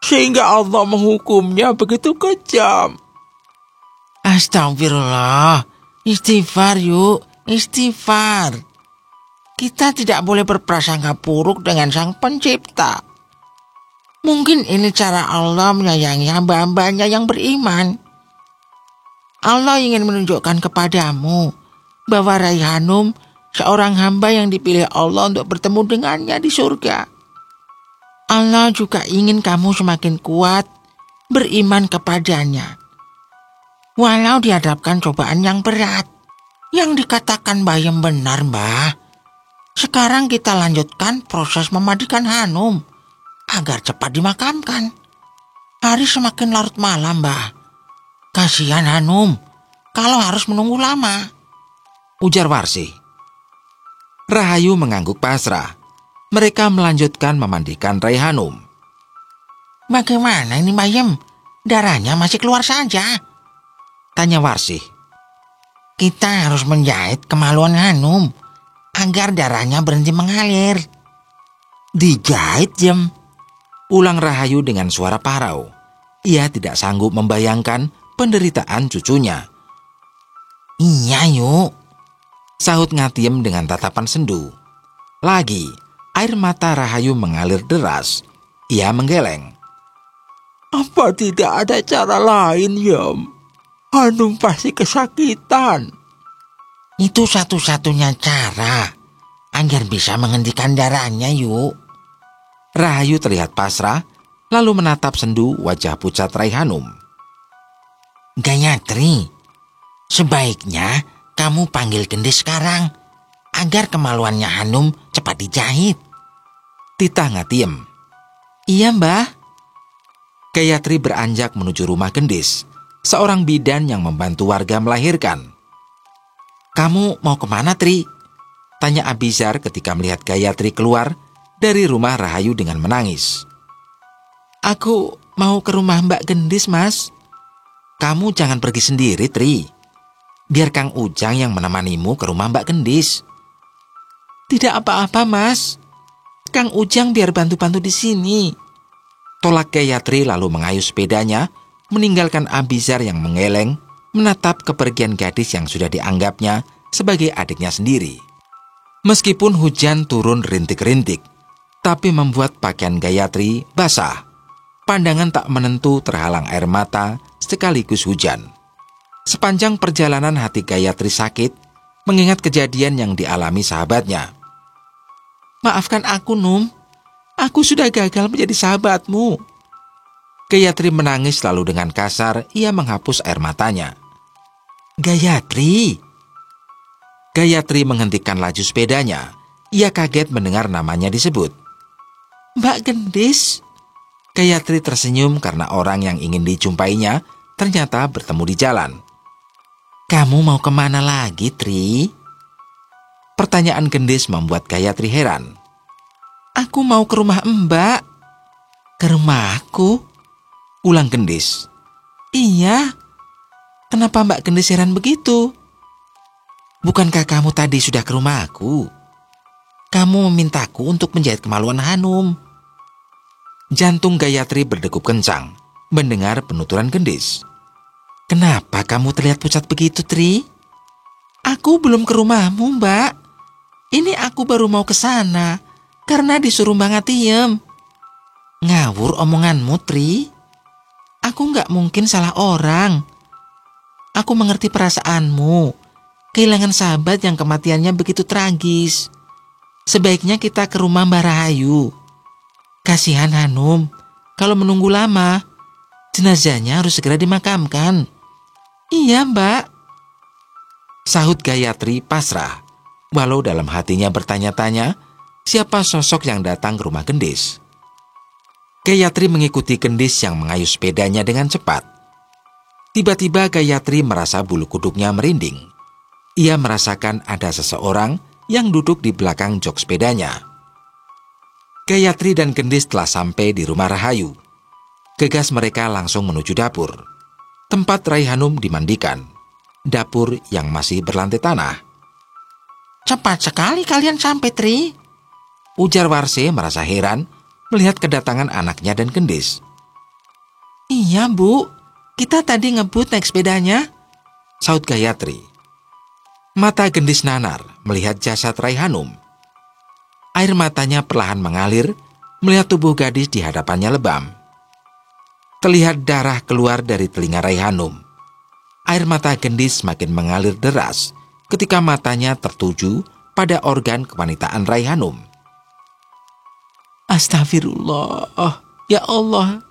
sehingga Allah menghukumnya begitu kejam? Astagfirullah. Istighfar yuk, istighfar. Kita tidak boleh berprasangka buruk dengan Sang Pencipta. Mungkin ini cara Allah menyayangi hamba-hambanya yang beriman. Allah ingin menunjukkan kepadamu bahwa Raihanum seorang hamba yang dipilih Allah untuk bertemu dengannya di surga. Allah juga ingin kamu semakin kuat beriman kepadanya. Walau dihadapkan cobaan yang berat. Yang dikatakan Bayem benar, Mbah. Sekarang kita lanjutkan proses memandikan Hanum agar cepat dimakamkan. Hari semakin larut malam, Mbah. Kasihan Hanum kalau harus menunggu lama. Ujar Warsi. Rahayu mengangguk pasrah. Mereka melanjutkan memandikan Raihanum. Bagaimana ini, Bayem? Darahnya masih keluar saja. Tanya Warsi. Kita harus menjahit kemaluan Hanum agar darahnya berhenti mengalir. Dijahit, Jem? Ulang Rahayu dengan suara parau. Ia tidak sanggup membayangkan penderitaan cucunya. Iya, yuk. Sahut Ngatiem dengan tatapan sendu. Lagi, air mata Rahayu mengalir deras. Ia menggeleng. Apa tidak ada cara lain, Yem? Hanum pasti kesakitan. Itu satu-satunya cara agar bisa menghentikan darahnya, yuk. Rahayu terlihat pasrah, lalu menatap sendu wajah pucat Raihanum. Gayatri, sebaiknya kamu panggil gendis sekarang agar kemaluannya Hanum cepat dijahit. Titah Ngatiem. Iya, Mbah. Gayatri beranjak menuju rumah gendis, seorang bidan yang membantu warga melahirkan. Kamu mau kemana, Tri? Tanya Abizar ketika melihat Gayatri keluar dari rumah Rahayu dengan menangis. Aku mau ke rumah Mbak Gendis, Mas. Kamu jangan pergi sendiri, Tri. Biar Kang Ujang yang menemanimu ke rumah Mbak Gendis. Tidak apa-apa, Mas. Kang Ujang biar bantu-bantu di sini. Tolak Gayatri lalu mengayuh sepedanya, meninggalkan Abizar yang mengeleng, menatap kepergian gadis yang sudah dianggapnya sebagai adiknya sendiri. Meskipun hujan turun rintik-rintik, tapi membuat pakaian Gayatri basah. Pandangan tak menentu terhalang air mata sekaligus hujan. Sepanjang perjalanan hati Gayatri sakit, mengingat kejadian yang dialami sahabatnya. Maafkan aku, Num. Aku sudah gagal menjadi sahabatmu. Gayatri menangis lalu dengan kasar ia menghapus air matanya. Gayatri. Gayatri menghentikan laju sepedanya. Ia kaget mendengar namanya disebut. Mbak Gendis. Gayatri tersenyum karena orang yang ingin dijumpainya ternyata bertemu di jalan. Kamu mau kemana lagi, Tri? Pertanyaan Gendis membuat Gayatri heran. Aku mau ke rumah Mbak. Ke rumahku? Ulang Gendis. Iya. Kenapa Mbak Gendis heran begitu? Bukankah kamu tadi sudah ke rumahku? Kamu memintaku untuk menjahit kemaluan Hanum. Jantung Gayatri berdegup kencang mendengar penuturan Gendis. Kenapa kamu terlihat pucat begitu, Tri? Aku belum ke rumahmu, Mbak. Ini aku baru mau ke sana karena disuruh Mbak Ngatiem. Ngawur omonganmu, Tri. Aku nggak mungkin salah orang. Aku mengerti perasaanmu. Kehilangan sahabat yang kematiannya begitu tragis. Sebaiknya kita ke rumah Mbak Rahayu. Kasihan Hanum, kalau menunggu lama, jenazahnya harus segera dimakamkan. Iya, Mbak. Sahut Gayatri pasrah, walau dalam hatinya bertanya-tanya siapa sosok yang datang ke rumah Gendis. Gayatri mengikuti Gendis yang mengayuh sepedanya dengan cepat. Tiba-tiba Gayatri merasa bulu kuduknya merinding. Ia merasakan ada seseorang yang duduk di belakang jok sepedanya. Gayatri dan Gendis telah sampai di rumah Rahayu. Gegas mereka langsung menuju dapur, tempat Rai Hanum dimandikan. Dapur yang masih berlantai tanah. Cepat sekali kalian sampai, Tri. Ujar Warse merasa heran melihat kedatangan anaknya dan Gendis. Iya, Bu. Kita tadi ngebut naik sepedanya. Saut Gayatri. Mata Gendis nanar melihat jasad Rai Hanum. Air matanya perlahan mengalir melihat tubuh gadis di hadapannya lebam. Terlihat darah keluar dari telinga Rai Hanum. Air mata Gendis semakin mengalir deras ketika matanya tertuju pada organ kewanitaan Rai Hanum. Astagfirullah, ya Allah,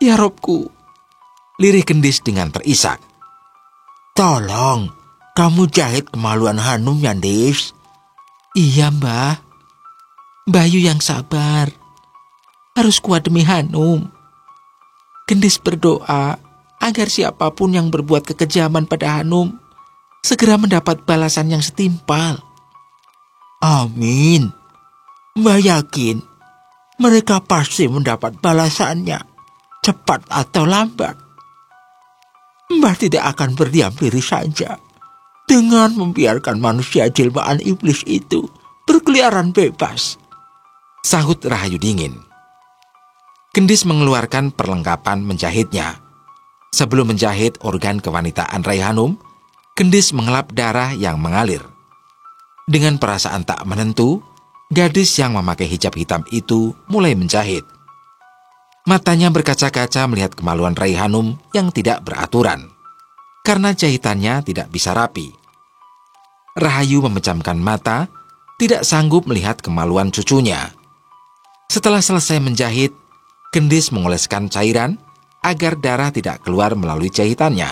ya Robku. Lirih Gendis dengan terisak. Tolong, kamu jahit kemaluan Hanum, Yandis. Iya, Mbah. Bayu yang sabar. Harus kuat demi Hanum. Gendis berdoa agar siapapun yang berbuat kekejaman pada Hanum segera mendapat balasan yang setimpal. Amin. Mbak yakin mereka pasti mendapat balasannya, cepat atau lambat. Mbak tidak akan berdiam diri saja dengan membiarkan manusia jelmaan iblis itu berkeliaran bebas. Sahut Rahayu dingin. Gendis mengeluarkan perlengkapan menjahitnya. Sebelum menjahit organ kewanitaan Rai Hanum, Gendis mengelap darah yang mengalir. Dengan perasaan tak menentu, gadis yang memakai hijab hitam itu mulai menjahit. Matanya berkaca-kaca melihat kemaluan Rai Hanum yang tidak beraturan, karena jahitannya tidak bisa rapi. Rahayu memejamkan mata, tidak sanggup melihat kemaluan cucunya. Setelah selesai menjahit, Gendis mengoleskan cairan agar darah tidak keluar melalui jahitannya.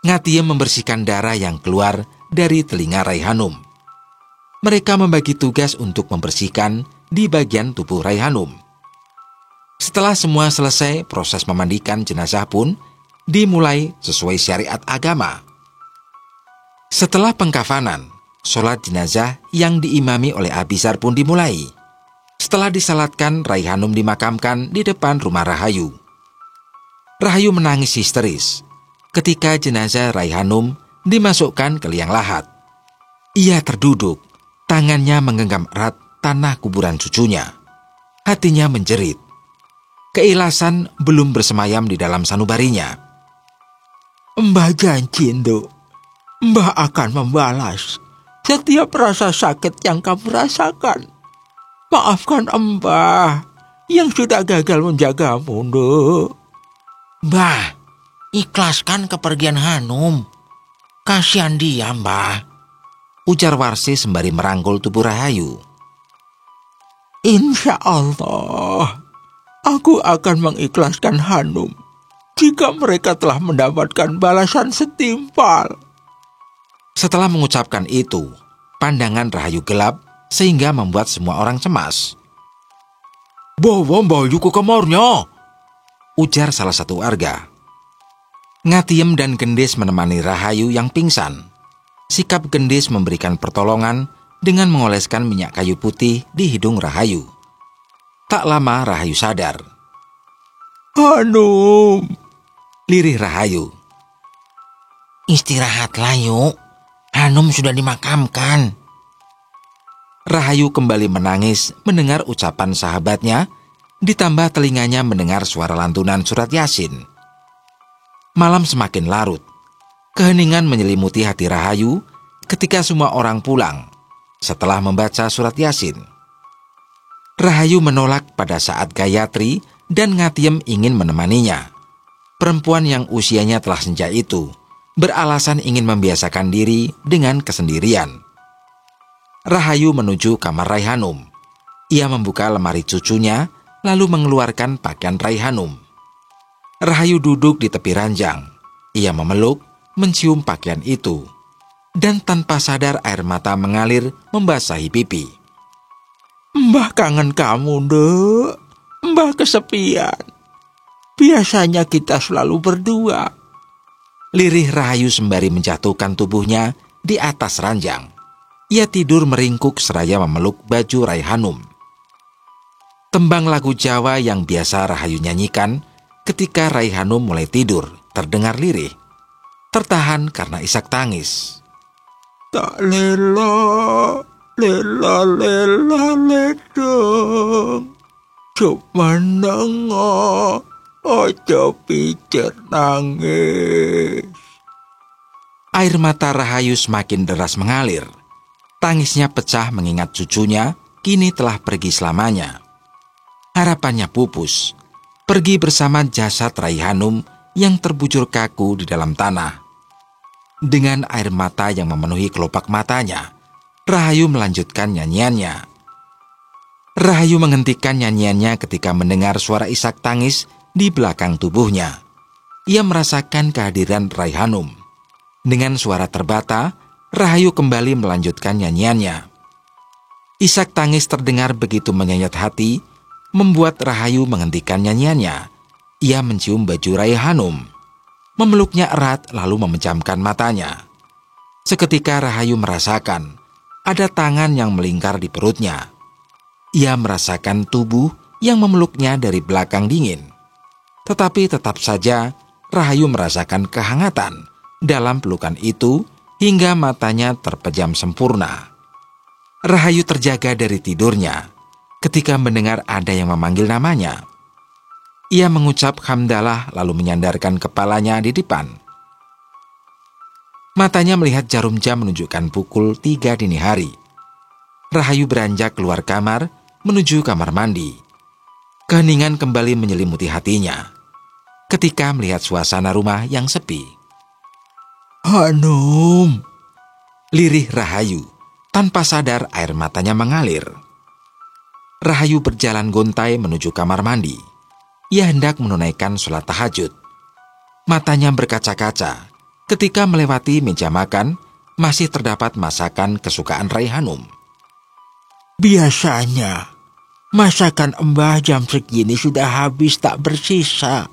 Ngatiem membersihkan darah yang keluar dari telinga Rai Hanum. Mereka membagi tugas untuk membersihkan di bagian tubuh Rai Hanum. Setelah semua selesai, proses memandikan jenazah pun dimulai sesuai syariat agama. Setelah pengkafanan, sholat jenazah yang diimami oleh Abizar pun dimulai. Setelah disalatkan, Rai Hanum dimakamkan di depan rumah Rahayu. Rahayu menangis histeris ketika jenazah Rai Hanum dimasukkan ke liang lahat. Ia terduduk, tangannya menggenggam erat tanah kuburan cucunya. Hatinya menjerit. Keilasan belum bersemayam di dalam sanubarinya. Mbah janji, Nduk. Mbah akan membalas setiap rasa sakit yang kamu rasakan. Maafkan Mbah yang sudah gagal menjagamu, Nduk. Mbah, ikhlaskan kepergian Hanum. Kasihan dia, Mbah, ujar Warsi sembari merangkul tubuh Rahayu. Insya Allah, aku akan mengikhlaskan Hanum jika mereka telah mendapatkan balasan setimpal. Setelah mengucapkan itu, pandangan Rahayu gelap sehingga membuat semua orang cemas. Bawa Bayu ke kamarnya, ujar salah satu warga. Ngatiem dan Gendis menemani Rahayu yang pingsan. Sikap Gendis memberikan pertolongan dengan mengoleskan minyak kayu putih di hidung Rahayu. Tak lama Rahayu sadar. Hanum, Lirih Rahayu. istirahatlah yuk. Hanum sudah dimakamkan. Rahayu kembali menangis mendengar ucapan sahabatnya, ditambah telinganya mendengar suara lantunan surat Yasin. Malam semakin larut. Keheningan menyelimuti hati Rahayu ketika semua orang pulang setelah membaca surat Yasin. Rahayu menolak pada saat Gayatri dan Ngatiem ingin menemaninya. Perempuan yang usianya telah senja itu beralasan ingin membiasakan diri dengan kesendirian. Rahayu menuju kamar Raihanum. Ia membuka lemari cucunya lalu mengeluarkan pakaian Raihanum. Rahayu duduk di tepi ranjang. Ia memeluk, mencium pakaian itu. Dan tanpa sadar air mata mengalir membasahi pipi. Mbah kangen kamu, Nduk. Mbah kesepian. Biasanya kita selalu berdua. Lirih Rahayu sembari menjatuhkan tubuhnya di atas ranjang. Ia tidur meringkuk seraya memeluk baju Raihanum. Tembang lagu Jawa yang biasa Rahayu nyanyikan ketika Raihanum mulai tidur terdengar lirih. Tertahan karena isak tangis. Tak lela, lela, lela, ledong. Cuma nengok, ojo pikir nangis. Air mata Rahayu semakin deras mengalir. Tangisnya pecah mengingat cucunya kini telah pergi selamanya. Harapannya pupus. Pergi bersama jasad Raihanum yang terbujur kaku di dalam tanah. Dengan air mata yang memenuhi kelopak matanya, Rahayu melanjutkan nyanyiannya. Rahayu menghentikan nyanyiannya ketika mendengar suara isak tangis di belakang tubuhnya. Ia merasakan kehadiran Raihanum. Dengan suara terbata, Rahayu kembali melanjutkan nyanyiannya. Isak tangis terdengar begitu menyayat hati, membuat Rahayu menghentikan nyanyiannya. Ia mencium baju Raihanum. Memeluknya erat lalu memejamkan matanya. Seketika Rahayu merasakan ada tangan yang melingkar di perutnya. Ia merasakan tubuh yang memeluknya dari belakang dingin. Tetapi tetap saja Rahayu merasakan kehangatan dalam pelukan itu hingga matanya terpejam sempurna. Rahayu terjaga dari tidurnya ketika mendengar ada yang memanggil namanya. Ia mengucap hamdalah lalu menyandarkan kepalanya di depan. Matanya melihat jarum jam menunjukkan pukul 3 dini hari. Rahayu beranjak keluar kamar menuju kamar mandi. Keheningan kembali menyelimuti hatinya ketika melihat suasana rumah yang sepi. Hanum, Lirih Rahayu. Tanpa sadar air matanya mengalir. Rahayu berjalan gontai menuju kamar mandi. Ia hendak menunaikan sholat tahajud. Matanya berkaca-kaca ketika melewati meja makan masih terdapat masakan kesukaan Raihanum. biasanya masakan Mbah jam segini sudah habis tak bersisa.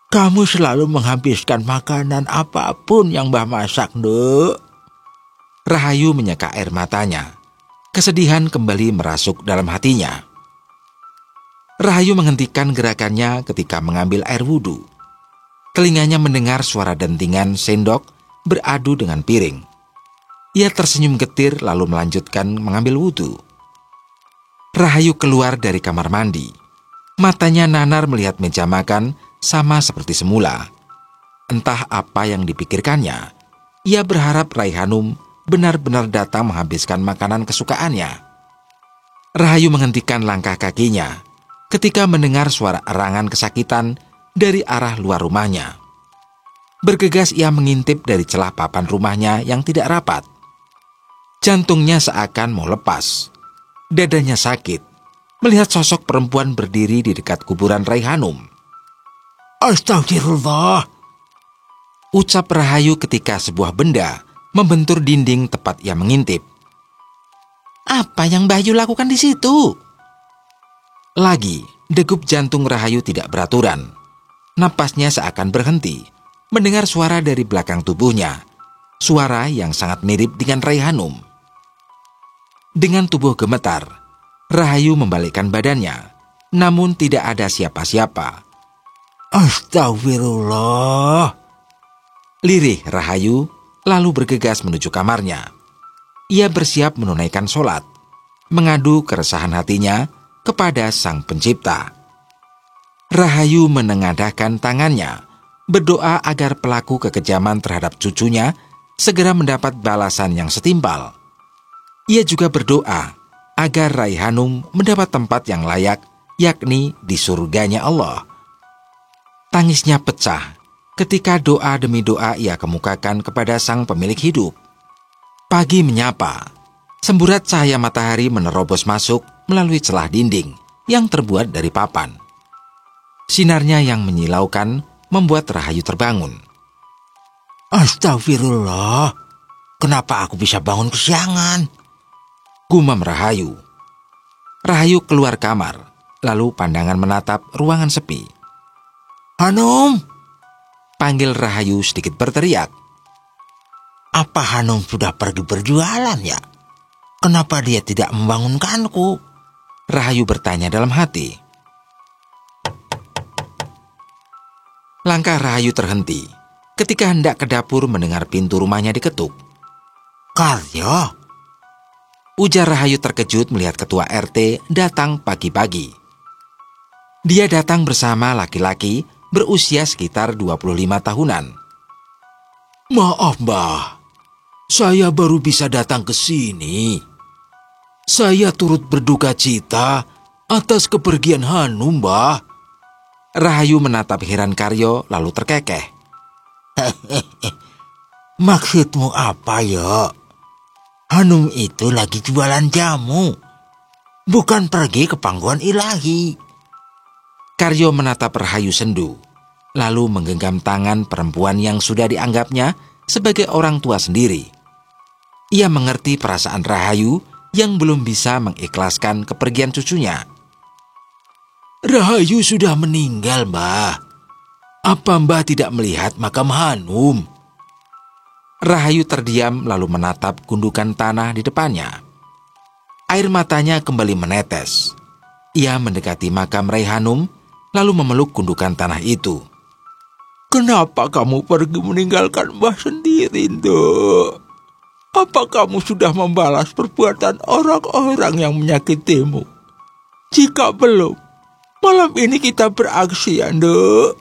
Kamu selalu menghabiskan makanan apapun yang Mbah masak, Nduk. Rahayu menyeka air matanya. Kesedihan kembali merasuk dalam hatinya. Rahayu menghentikan gerakannya ketika mengambil air wudhu. Telinganya mendengar suara dentingan sendok beradu dengan piring. Ia tersenyum getir lalu melanjutkan mengambil wudhu. Rahayu keluar dari kamar mandi. Matanya nanar melihat meja makan sama seperti semula. Entah apa yang dipikirkannya. Ia berharap Raihanum benar-benar datang menghabiskan makanan kesukaannya. Rahayu menghentikan langkah kakinya ketika mendengar suara erangan kesakitan dari arah luar rumahnya. Bergegas ia mengintip dari celah papan rumahnya yang tidak rapat. Jantungnya seakan mau lepas. Dadanya sakit melihat sosok perempuan berdiri di dekat kuburan Raihanum. Astagfirullah, Ucap Rahayu ketika sebuah benda membentur dinding tepat ia mengintip. Apa yang Bayu lakukan di situ? Lagi, degup jantung Rahayu tidak beraturan. Napasnya seakan berhenti mendengar suara dari belakang tubuhnya. Suara yang sangat mirip dengan Raihanum. Dengan tubuh gemetar, Rahayu membalikkan badannya, namun tidak ada siapa-siapa. astagfirullah. Lirih Rahayu lalu bergegas menuju kamarnya. Ia bersiap menunaikan sholat, mengadu keresahan hatinya kepada Sang Pencipta. Rahayu menengadahkan tangannya, berdoa agar pelaku kekejaman terhadap cucunya segera mendapat balasan yang setimpal. Ia juga berdoa agar Raihanum mendapat tempat yang layak, yakni di surganya Allah. Tangisnya pecah ketika doa demi doa ia kemukakan kepada Sang Pemilik hidup. Pagi menyapa, semburat cahaya matahari menerobos masuk melalui celah dinding yang terbuat dari papan. Sinarnya yang menyilaukan membuat Rahayu terbangun. Astagfirullah, kenapa aku bisa bangun kesiangan? Gumam Rahayu. Rahayu keluar kamar, lalu pandangan menatap ruangan sepi. Hanum, Panggil Rahayu sedikit berteriak. apa Hanum sudah pergi berjualan ya? Kenapa dia tidak membangunkanku? Rahayu bertanya dalam hati. Langkah Rahayu terhenti ketika hendak ke dapur mendengar pintu rumahnya diketuk. Karyo, Ujar Rahayu terkejut melihat ketua RT datang pagi-pagi. Dia datang bersama laki-laki berusia sekitar 25 tahunan. Maaf, Mbah. Saya baru bisa datang ke sini. Saya turut berduka cita atas kepergian Hanum, Mbah. Rahayu menatap heran Karyo lalu terkekeh. maksudmu apa ya? Hanum itu lagi jualan jamu, bukan pergi ke pangkuan ilahi. Karyo menatap Rahayu sendu, lalu menggenggam tangan perempuan yang sudah dianggapnya sebagai orang tua sendiri. Ia mengerti perasaan Rahayu yang belum bisa mengikhlaskan kepergian cucunya. Rahayu sudah meninggal, Mbah. Apa Mbah tidak melihat makam Hanum? Rahayu terdiam lalu menatap gundukan tanah di depannya. Air matanya kembali menetes. Ia mendekati makam Raihanum lalu memeluk gundukan tanah itu. Kenapa kamu pergi meninggalkan Mbah sendiri, Nduk? Apa kamu sudah membalas perbuatan orang-orang yang menyakitimu? Jika belum, malam ini kita beraksi, ya, Nduk.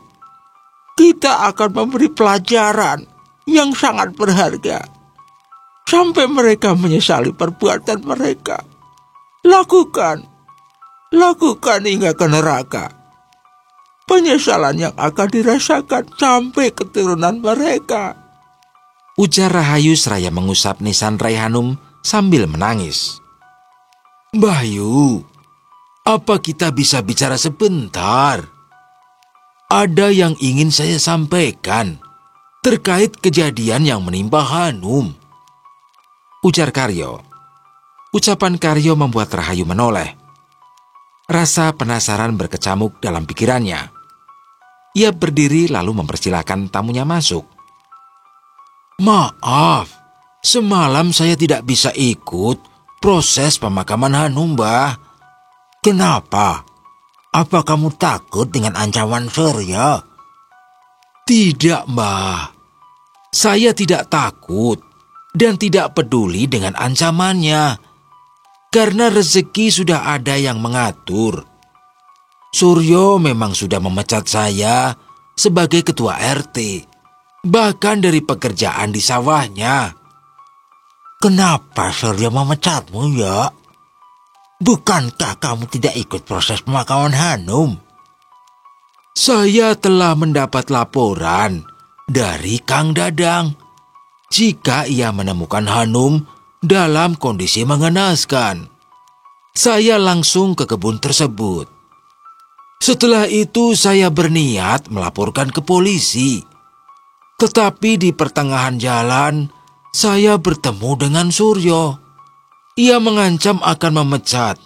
Kita akan memberi pelajaran yang sangat berharga sampai mereka menyesali perbuatan mereka. Lakukan hingga ke neraka. Penyesalan yang akan dirasakan sampai keturunan mereka. Ujar Rahayu seraya mengusap nisan Raihanum sambil menangis. Bayu, apa kita bisa bicara sebentar? Ada yang ingin saya sampaikan terkait kejadian yang menimpa Hanum. Ujar Karyo. Ucapan Karyo membuat Rahayu menoleh. Rasa penasaran berkecamuk dalam pikirannya. Ia berdiri lalu mempersilahkan tamunya masuk. Maaf, semalam saya tidak bisa ikut proses pemakaman Hanum, Mbah. Kenapa? Apa kamu takut dengan ancaman Surya? Tidak, Mbah. Saya tidak takut dan tidak peduli dengan ancamannya. karena rezeki sudah ada yang mengatur. Suryo memang sudah memecat saya sebagai ketua RT, bahkan dari pekerjaan di sawahnya. Kenapa Suryo memecatmu, ya? Bukankah kamu tidak ikut proses pemakaman Hanum? Saya telah mendapat laporan dari Kang Dadang jika ia menemukan Hanum dalam kondisi mengenaskan. Saya langsung ke kebun tersebut. Setelah itu saya berniat melaporkan ke polisi. Tetapi di pertengahan jalan, saya bertemu dengan Suryo. Ia mengancam akan memecat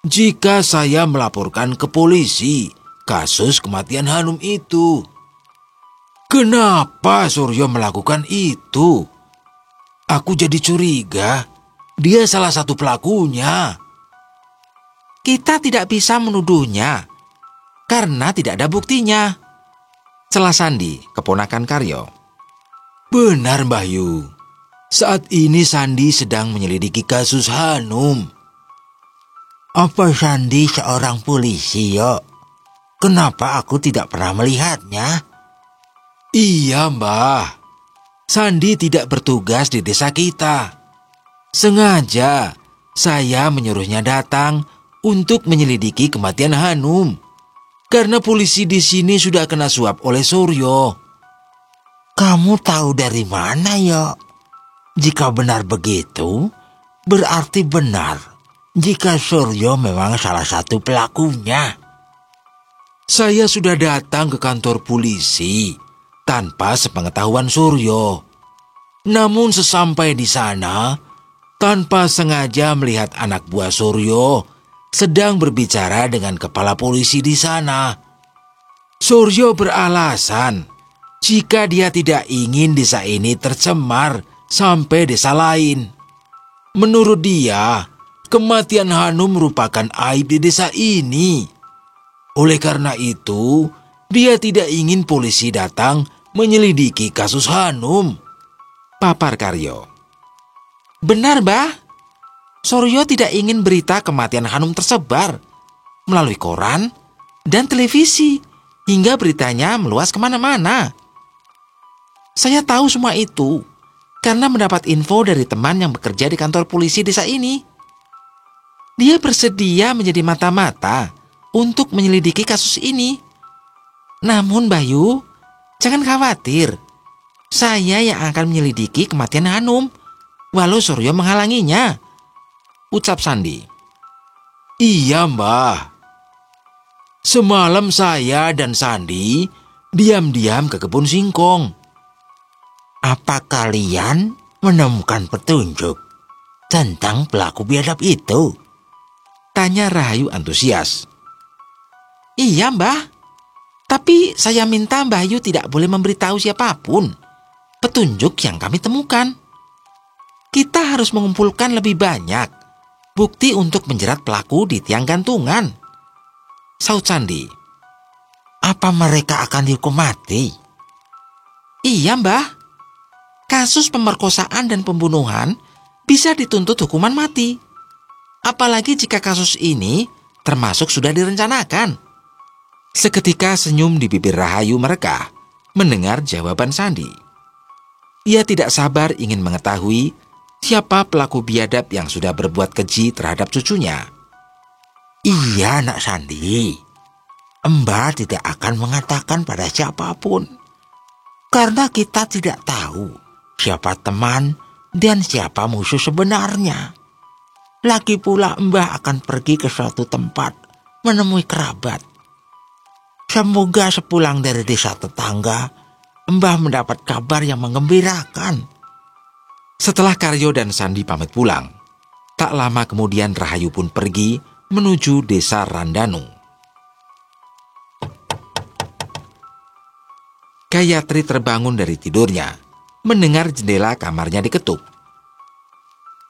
jika saya melaporkan ke polisi kasus kematian Hanum itu. Kenapa Suryo melakukan itu? Aku jadi curiga dia salah satu pelakunya. Kita tidak bisa menuduhnya karena tidak ada buktinya, celah Sandi, keponakan Karyo. Benar, Mbah Yu. Saat ini Sandi sedang menyelidiki kasus Hanum. Apa Sandi seorang polisi, yo? Kenapa aku tidak pernah melihatnya? Iya, Mbah. Sandi tidak bertugas di desa kita. Sengaja saya menyuruhnya datang untuk menyelidiki kematian Hanum. Karena polisi di sini sudah kena suap oleh Suryo. Kamu tahu dari mana, yo? Jika benar begitu, berarti benar jika Suryo memang salah satu pelakunya. Saya sudah datang ke kantor polisi tanpa sepengetahuan Suryo. Namun sesampai di sana, tanpa sengaja melihat anak buah Suryo sedang berbicara dengan kepala polisi di sana. Suryo beralasan jika dia tidak ingin desa ini tercemar sampai desa lain. Menurut dia, kematian Hanum merupakan aib di desa ini. Oleh karena itu, dia tidak ingin polisi datang menyelidiki kasus Hanum. Papar Karyo. Benar, Mbah. Suryo tidak ingin berita kematian Hanum tersebar melalui koran dan televisi hingga beritanya meluas kemana-mana. Saya tahu semua itu karena mendapat info dari teman yang bekerja di kantor polisi desa ini. Dia bersedia menjadi mata-mata untuk menyelidiki kasus ini. Namun Bayu, jangan khawatir. Saya yang akan menyelidiki kematian Hanum, walau Suryo menghalanginya, ucap Sandi. Iya, Mbah. Semalam saya dan Sandi diam-diam ke kebun singkong. Apa kalian menemukan petunjuk tentang pelaku biadab itu? Tanya Rahayu antusias. Iya, Mbah. Tapi saya minta Mbah Yu tidak boleh memberitahu siapapun petunjuk yang kami temukan. Kita harus mengumpulkan lebih banyak bukti untuk menjerat pelaku di tiang gantungan, saut Sandi. Apa mereka akan dihukum mati? Iya, Mbah. Kasus pemerkosaan dan pembunuhan bisa dituntut hukuman mati. Apalagi jika kasus ini termasuk sudah direncanakan. Seketika senyum di bibir Rahayu mereka mendengar jawaban Sandi. Ia tidak sabar ingin mengetahui siapa pelaku biadab yang sudah berbuat keji terhadap cucunya. Iya, Nak Sandi. Mbah tidak akan mengatakan pada siapapun. Karena kita tidak tahu siapa teman dan siapa musuh sebenarnya. Lagi pula Mbah akan pergi ke suatu tempat menemui kerabat. Semoga sepulang dari desa tetangga, Mbah mendapat kabar yang menggembirakan. Setelah Karyo dan Sandi pamit pulang, tak lama kemudian Rahayu pun pergi menuju desa Randanu. Gayatri terbangun dari tidurnya, mendengar jendela kamarnya diketuk.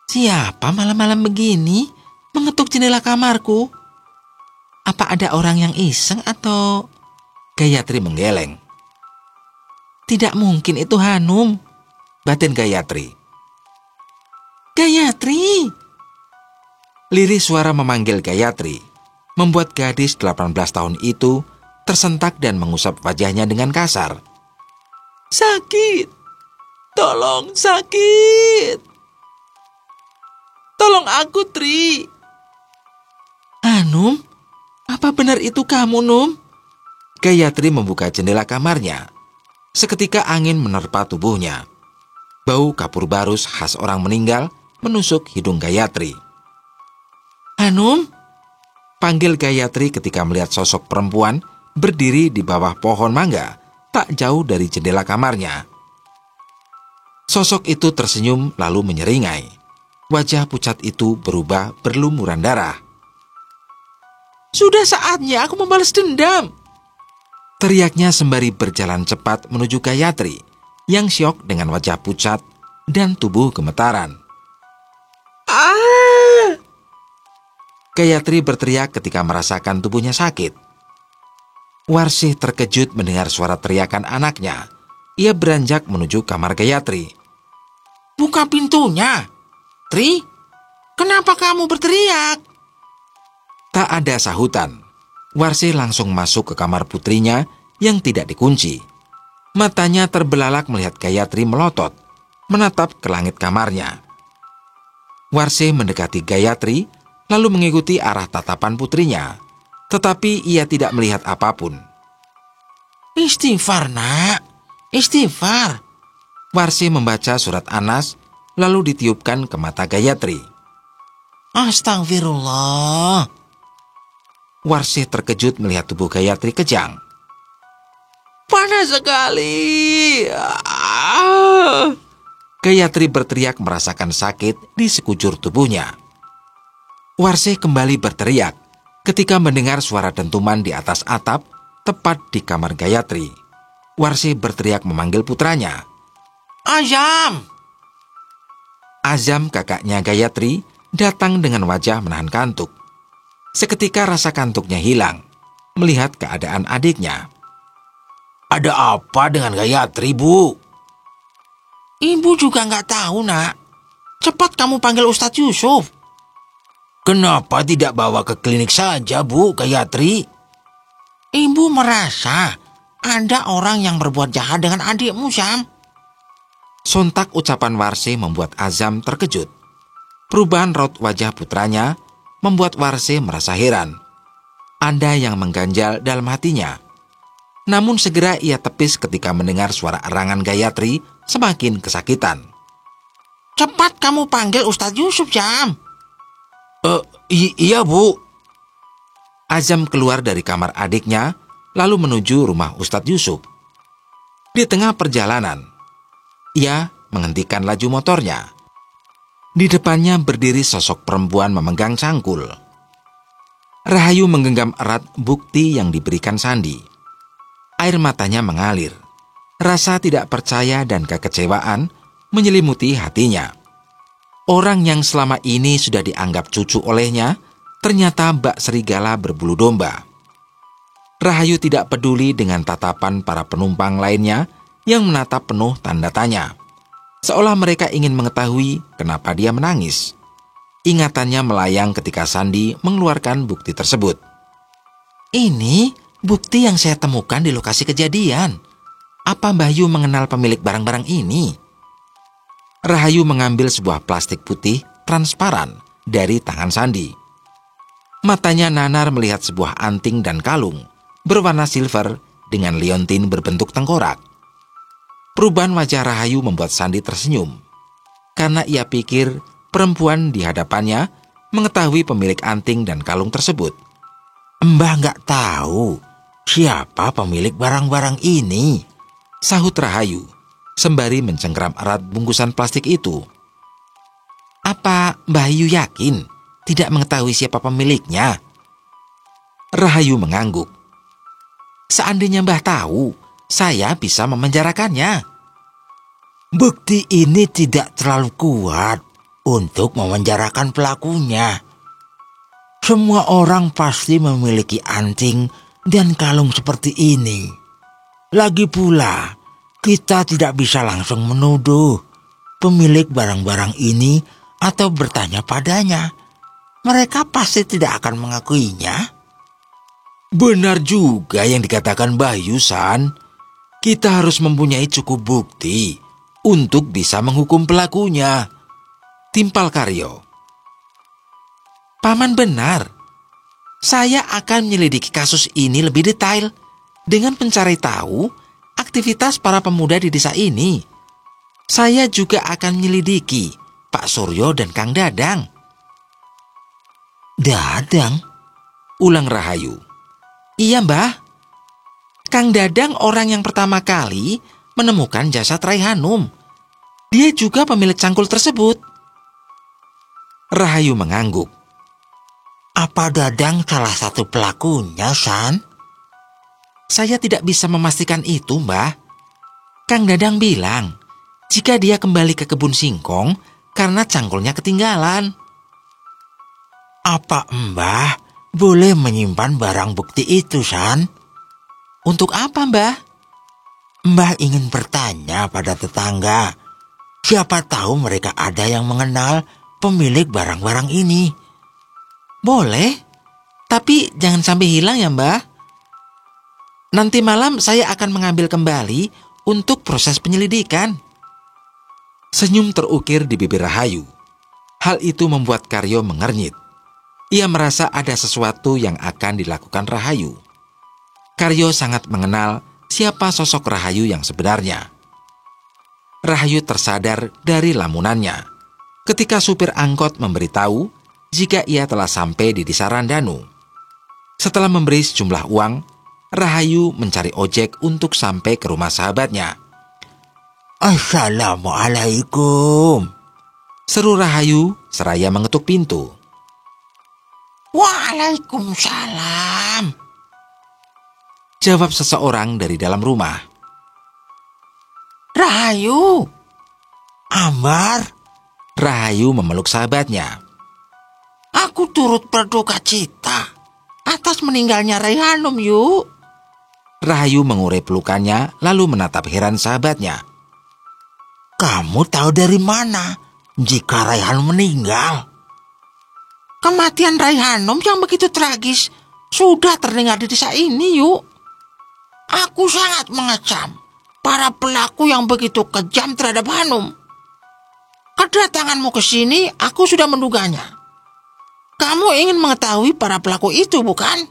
Siapa malam-malam begini mengetuk jendela kamarku? Apa ada orang yang iseng atau... Gayatri menggeleng. Tidak mungkin itu Hanum, batin Gayatri. Gayatri! Lirih suara memanggil Gayatri membuat gadis 18 tahun itu tersentak dan mengusap wajahnya dengan kasar. Sakit! Tolong, sakit! Tolong aku, Tri! Num, apa benar itu kamu, Num? Gayatri membuka jendela kamarnya. Seketika angin menerpa tubuhnya. Bau kapur barus khas orang meninggal menusuk hidung Gayatri. Hanum? Panggil Gayatri ketika melihat sosok perempuan berdiri di bawah pohon mangga tak jauh dari jendela kamarnya. Sosok itu tersenyum lalu menyeringai. Wajah pucat itu berubah berlumuran darah. Sudah saatnya aku membalas dendam, teriaknya sembari berjalan cepat menuju Gayatri yang syok dengan wajah pucat dan tubuh gemetaran. Gayatri berteriak ketika merasakan tubuhnya sakit. Warsih terkejut mendengar suara teriakan anaknya. Ia beranjak menuju kamar Gayatri. Buka pintunya, Tri. Kenapa kamu berteriak? Tak ada sahutan. Warsih langsung masuk ke kamar putrinya yang tidak dikunci. Matanya terbelalak melihat Gayatri melotot, menatap ke langit kamarnya. Warsih mendekati Gayatri, lalu mengikuti arah tatapan putrinya. Tetapi ia tidak melihat apapun. Istighfar, nak. Istighfar. Warsih membaca surat Anas, lalu ditiupkan ke mata Gayatri. Astagfirullah. Warsih terkejut melihat tubuh Gayatri kejang. Panas sekali. Gayatri berteriak merasakan sakit di sekujur tubuhnya. Warsih kembali berteriak ketika mendengar suara dentuman di atas atap tepat di kamar Gayatri. Warsih berteriak memanggil putranya. Azam! Azam, kakaknya Gayatri, datang dengan wajah menahan kantuk. Seketika rasa kantuknya hilang melihat keadaan adiknya. Ada apa dengan Gayatri, Bu? Ibu juga nggak tahu, nak. Cepat kamu panggil Ustadz Yusuf. Kenapa tidak bawa ke klinik saja, Bu, Gayatri? Ibu merasa ada orang yang berbuat jahat dengan adikmu, Sam. Sontak ucapan Warsih membuat Azam terkejut. Perubahan raut wajah putranya membuat Warsih merasa heran. Ada yang mengganjal dalam hatinya. Namun segera ia tepis ketika mendengar suara erangan Gayatri semakin kesakitan. Cepat kamu panggil Ustadz Yusuf, Jam. Iya, Bu. Azam keluar dari kamar adiknya, lalu menuju rumah Ustadz Yusuf. Di tengah perjalanan, ia menghentikan laju motornya. Di depannya berdiri sosok perempuan memegang cangkul. Rahayu menggenggam erat bukti yang diberikan Sandi. Air matanya mengalir. Rasa tidak percaya dan kekecewaan menyelimuti hatinya. Orang yang selama ini sudah dianggap cucu olehnya, ternyata bak serigala berbulu domba. Rahayu tidak peduli dengan tatapan para penumpang lainnya yang menatap penuh tanda tanya. Seolah mereka ingin mengetahui kenapa dia menangis. Ingatannya melayang ketika Sandi mengeluarkan bukti tersebut. Ini bukti yang saya temukan di lokasi kejadian. Apa Bayu mengenal pemilik barang-barang ini? Rahayu mengambil sebuah plastik putih transparan dari tangan Sandi. Matanya nanar melihat sebuah anting dan kalung berwarna silver dengan liontin berbentuk tengkorak. Perubahan wajah Rahayu membuat Sandi tersenyum, karena ia pikir perempuan di hadapannya mengetahui pemilik anting dan kalung tersebut. Mbah nggak tahu siapa pemilik barang-barang ini, sahut Rahayu, sembari mencengkeram erat bungkusan plastik itu. Apa Mbah Yu yakin tidak mengetahui siapa pemiliknya? Rahayu mengangguk. Seandainya Mbah tahu, saya bisa memenjarakannya. Bukti ini tidak terlalu kuat untuk memenjarakan pelakunya. Semua orang pasti memiliki anting dan kalung seperti ini. Lagi pula, kita tidak bisa langsung menuduh pemilik barang-barang ini atau bertanya padanya. mereka pasti tidak akan mengakuinya. Benar juga yang dikatakan Bayu, San. Kita harus mempunyai cukup bukti untuk bisa menghukum pelakunya. Timpal Karyo. Paman benar. Saya akan menyelidiki kasus ini lebih detail dengan mencari tahu aktivitas para pemuda di desa ini. Saya juga akan menyelidiki Pak Suryo dan Kang Dadang. Dadang? Ulang Rahayu. Iya, Mbah. Kang Dadang orang yang pertama kali menemukan jasad Raihanum. Dia juga pemilik cangkul tersebut. Rahayu mengangguk. Apa Dadang salah satu pelakunya, San? Saya tidak bisa memastikan itu, Mbah. Kang Dadang bilang, jika dia kembali ke kebun singkong karena cangkulnya ketinggalan. Apa Mbah boleh menyimpan barang bukti itu, San? Untuk apa, Mbah? Mbah ingin bertanya pada tetangga. Siapa tahu mereka ada yang mengenal pemilik barang-barang ini. Boleh, tapi jangan sampai hilang ya, Mbah. Nanti malam saya akan mengambil kembali untuk proses penyelidikan. Senyum terukir di bibir Rahayu. Hal itu membuat Karyo mengernyit. Ia merasa ada sesuatu yang akan dilakukan Rahayu. Karyo sangat mengenal siapa sosok Rahayu yang sebenarnya. Rahayu tersadar dari lamunannya ketika supir angkot memberitahu jika ia telah sampai di desa Randanu. Setelah memberi sejumlah uang, Rahayu mencari ojek untuk sampai ke rumah sahabatnya. Assalamualaikum, Seru Rahayu seraya mengetuk pintu. Waalaikumsalam, Jawab seseorang dari dalam rumah. Rahayu. Ambar, Rahayu memeluk sahabatnya. aku turut berduka cita atas meninggalnya Raihanum, yuk. Rahayu mengurai pelukannya lalu menatap heran sahabatnya. Kamu tahu dari mana jika Raihanum meninggal? Kematian Raihanum yang begitu tragis sudah terdengar di desa ini, yuk. Aku sangat mengecam para pelaku yang begitu kejam terhadap Hanum. Kedatanganmu ke sini, aku sudah menduganya. Kamu ingin mengetahui para pelaku itu, bukan?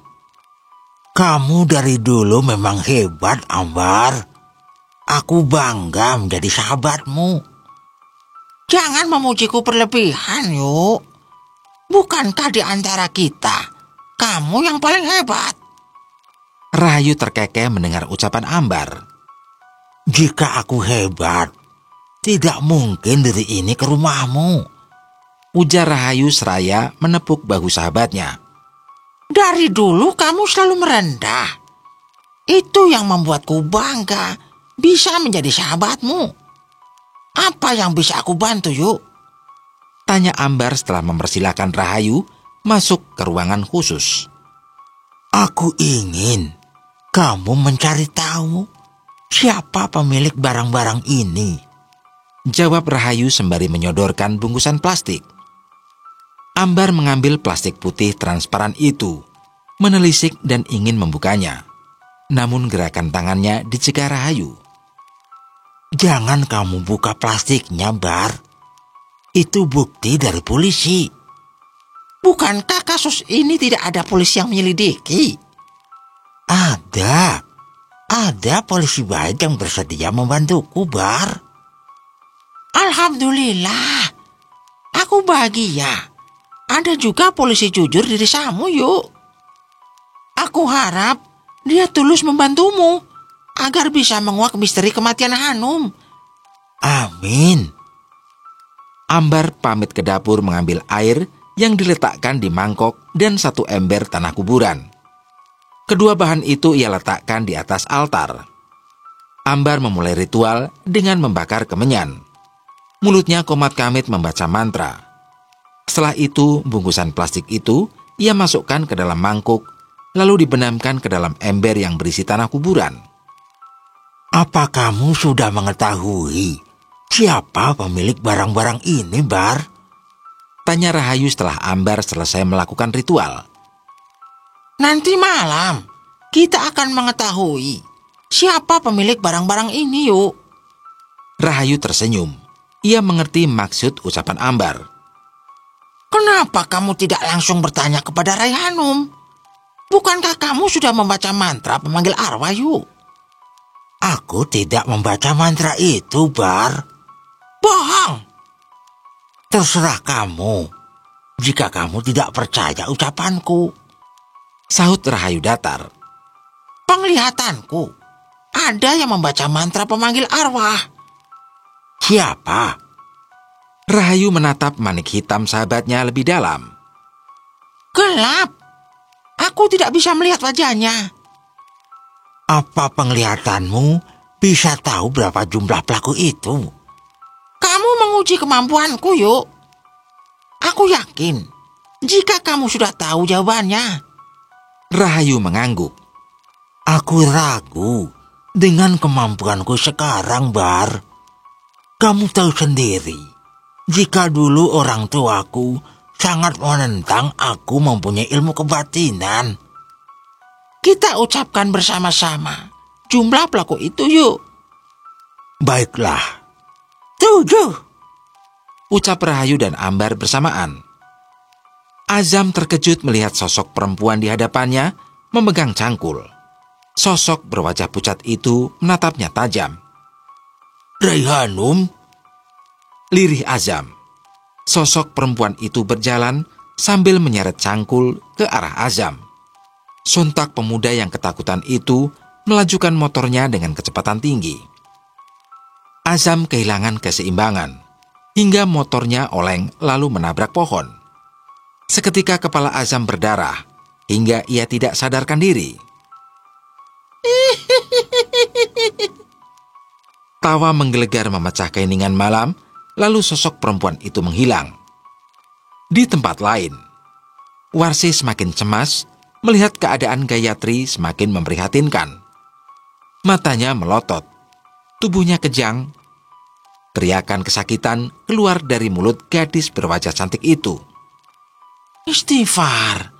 Kamu dari dulu memang hebat, Ambar. Aku bangga menjadi sahabatmu. Jangan memujiku berlebihan, yuk. Bukankah di antara kita, kamu yang paling hebat? Rahayu terkekeh mendengar ucapan Ambar. Jika aku hebat, tidak mungkin diri ini ke rumahmu. Ujar Rahayu seraya menepuk bahu sahabatnya. Dari dulu kamu selalu merendah. Itu yang membuatku bangga bisa menjadi sahabatmu. Apa yang bisa aku bantu, yuk? Tanya Ambar setelah mempersilahkan Rahayu masuk ke ruangan khusus. Aku ingin kamu mencari tahu siapa pemilik barang-barang ini. Jawab Rahayu sembari menyodorkan bungkusan plastik. Ambar mengambil plastik putih transparan itu, menelisik dan ingin membukanya. Namun gerakan tangannya dicegah Rahayu. Jangan kamu buka plastiknya, Bar. Itu bukti dari polisi. Bukankah kasus ini tidak ada polisi yang menyelidiki? Ada. Ada polisi baik yang bersedia membantuku, Bar. Alhamdulillah. Aku bahagia. Ada juga polisi jujur di desamu, yuk. Aku harap dia tulus membantumu agar bisa menguak misteri kematian Hanum. Amin. Ambar pamit ke dapur mengambil air yang diletakkan di mangkok dan satu ember tanah kuburan. Kedua bahan itu ia letakkan di atas altar. Ambar memulai ritual dengan membakar kemenyan. Mulutnya komat kamit membaca mantra. Setelah itu, bungkusan plastik itu ia masukkan ke dalam mangkuk, lalu dibenamkan ke dalam ember yang berisi tanah kuburan. Apa kamu sudah mengetahui siapa pemilik barang-barang ini, Bar? Tanya Rahayu setelah Ambar selesai melakukan ritual. Nanti malam, kita akan mengetahui siapa pemilik barang-barang ini yuk. Rahayu tersenyum. Ia mengerti maksud ucapan Ambar. Kenapa kamu tidak langsung bertanya kepada Raihanum? Bukankah kamu sudah membaca mantra pemanggil arwah yuk? Aku tidak membaca mantra itu, Bar. Bohong! Terserah kamu, jika kamu tidak percaya ucapanku. Sahut Rahayu datar. Penglihatanku, ada yang membaca mantra pemanggil arwah. Siapa? Rahayu menatap manik hitam sahabatnya lebih dalam. Gelap. Aku tidak bisa melihat wajahnya. Apa penglihatanmu bisa tahu berapa jumlah pelaku itu? Kamu menguji kemampuanku yuk. Aku yakin jika kamu sudah tahu jawabannya. Rahayu mengangguk. Aku ragu dengan kemampuanku sekarang, Bar. Kamu tahu sendiri, jika dulu orang tuaku sangat menentang aku mempunyai ilmu kebatinan. Kita ucapkan bersama-sama jumlah pelaku itu yuk. Baiklah. 7. Ucap Rahayu dan Ambar bersamaan. Azam terkejut melihat sosok perempuan di hadapannya memegang cangkul. Sosok berwajah pucat itu menatapnya tajam. Raihanum? Lirih Azam. Sosok perempuan itu berjalan sambil menyeret cangkul ke arah Azam. Sontak pemuda yang ketakutan itu melajukan motornya dengan kecepatan tinggi. Azam kehilangan keseimbangan hingga motornya oleng lalu menabrak pohon. Seketika kepala Azam berdarah hingga ia tidak sadarkan diri. Tawa menggelegar memecah keheningan malam, lalu sosok perempuan itu menghilang. Di tempat lain, Warsi semakin cemas melihat keadaan Gayatri semakin memprihatinkan. Matanya melotot, tubuhnya kejang. Teriakan kesakitan keluar dari mulut gadis berwajah cantik itu. Istighfar.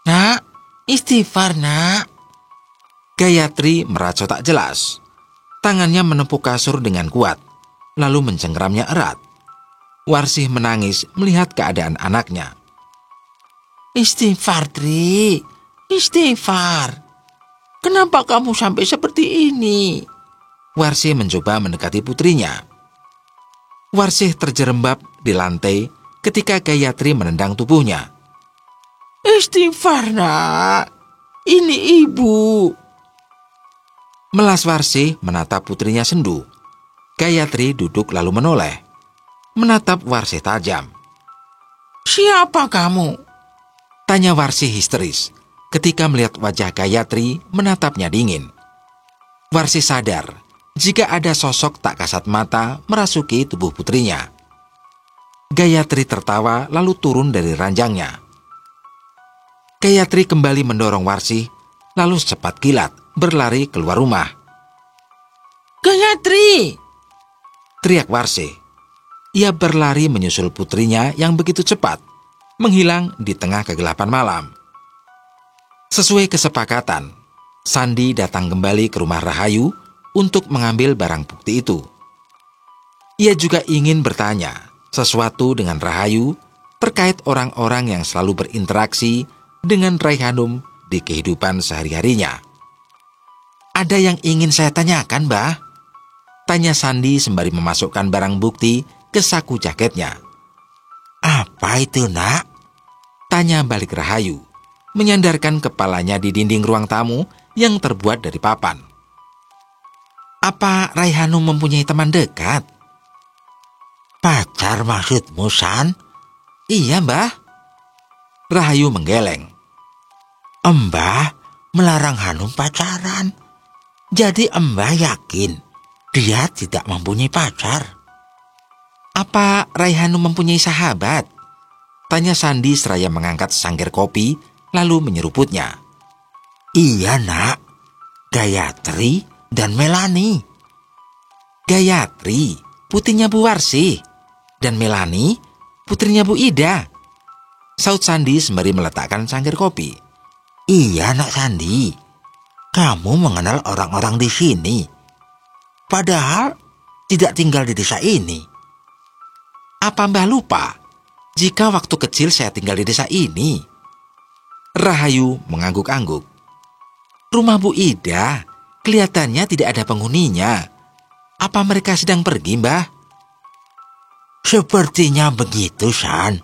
Nak, istighfar, nak. Gayatri meracau tak jelas. Tangannya menepuk kasur dengan kuat, lalu mencengkeramnya erat. Warsih menangis melihat keadaan anaknya. Istighfar, Tri. Istighfar. Kenapa kamu sampai seperti ini? Warsih mencoba mendekati putrinya. Warsih terjerembab di lantai ketika Gayatri menendang tubuhnya. Istighfar, nak. Ini ibu. Melas Warsih menatap putrinya sendu. Gayatri duduk lalu menoleh. Menatap Warsih tajam. Siapa kamu? Tanya Warsih histeris ketika melihat wajah Gayatri menatapnya dingin. Warsih sadar jika ada sosok tak kasat mata merasuki tubuh putrinya. Gayatri tertawa lalu turun dari ranjangnya. Gayatri kembali mendorong Warsih, lalu secepat kilat berlari keluar rumah. Gayatri! Teriak Warsih. Ia berlari menyusul putrinya yang begitu cepat, menghilang di tengah kegelapan malam. Sesuai kesepakatan, Sandi datang kembali ke rumah Rahayu untuk mengambil barang bukti itu. Ia juga ingin bertanya sesuatu dengan Rahayu terkait orang-orang yang selalu berinteraksi dengan Raihanum di kehidupan sehari-harinya. Ada yang ingin saya tanyakan, Mbah? Tanya Sandi sembari memasukkan barang bukti ke saku jaketnya. Apa itu, nak? Tanya balik Rahayu, menyandarkan kepalanya di dinding ruang tamu yang terbuat dari papan. Apa Raihanum mempunyai teman dekat? Pacar maksudmu, San? Iya, Mbah. Rahayu menggeleng. Mbah melarang Hanum pacaran. Jadi Mbah yakin dia tidak mempunyai pacar. Apa Raihanum mempunyai sahabat? Tanya Sandi seraya mengangkat sangkir kopi lalu menyeruputnya. Iya, nak. Gayatri dan Melani. Gayatri, putihnya Bu Warsih. Dan Melani, putrinya Bu Ida, saut Sandi sembari meletakkan cangkir kopi. Iya, Nak Sandi. Kamu mengenal orang-orang di sini. Padahal tidak tinggal di desa ini. Apa Mbah lupa jika waktu kecil saya tinggal di desa ini? Rahayu mengangguk-angguk. Rumah Bu Ida kelihatannya tidak ada penghuninya. Apa mereka sedang pergi, Mbah? Sepertinya begitu, San.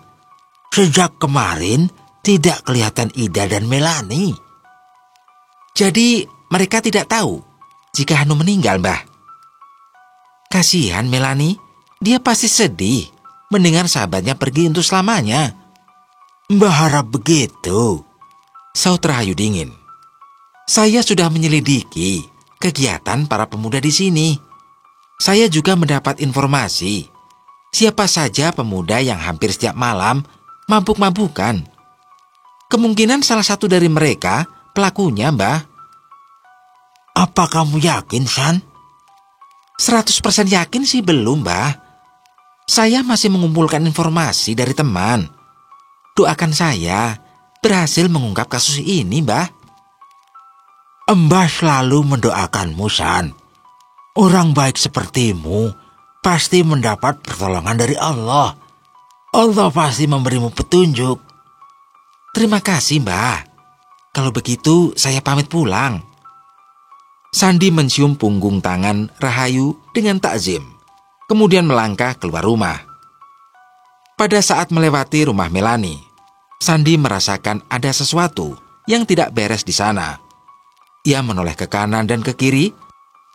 Sejak kemarin tidak kelihatan Ida dan Melani. Jadi mereka tidak tahu jika Hanum meninggal, Mbah. Kasihan Melani, dia pasti sedih mendengar sahabatnya pergi untuk selamanya. Mbah harap begitu, saut Rahayu dingin. Saya sudah menyelidiki kegiatan para pemuda di sini. Saya juga mendapat informasi siapa saja pemuda yang hampir setiap malam mabuk-mabukan. Kemungkinan salah satu dari mereka pelakunya, Mbah. Apa kamu yakin, San? 100% yakin sih belum, Mbah. Saya masih mengumpulkan informasi dari teman. Doakan saya berhasil mengungkap kasus ini, Mbah. Mbah selalu mendoakanmu, San. Orang baik sepertimu pasti mendapat pertolongan dari Allah. Allah pasti memberimu petunjuk. Terima kasih, Mbah. Kalau begitu, saya pamit pulang. Sandi mencium punggung tangan Rahayu dengan takzim, kemudian melangkah keluar rumah. Pada saat melewati rumah Melani, Sandi merasakan ada sesuatu yang tidak beres di sana. Ia menoleh ke kanan dan ke kiri,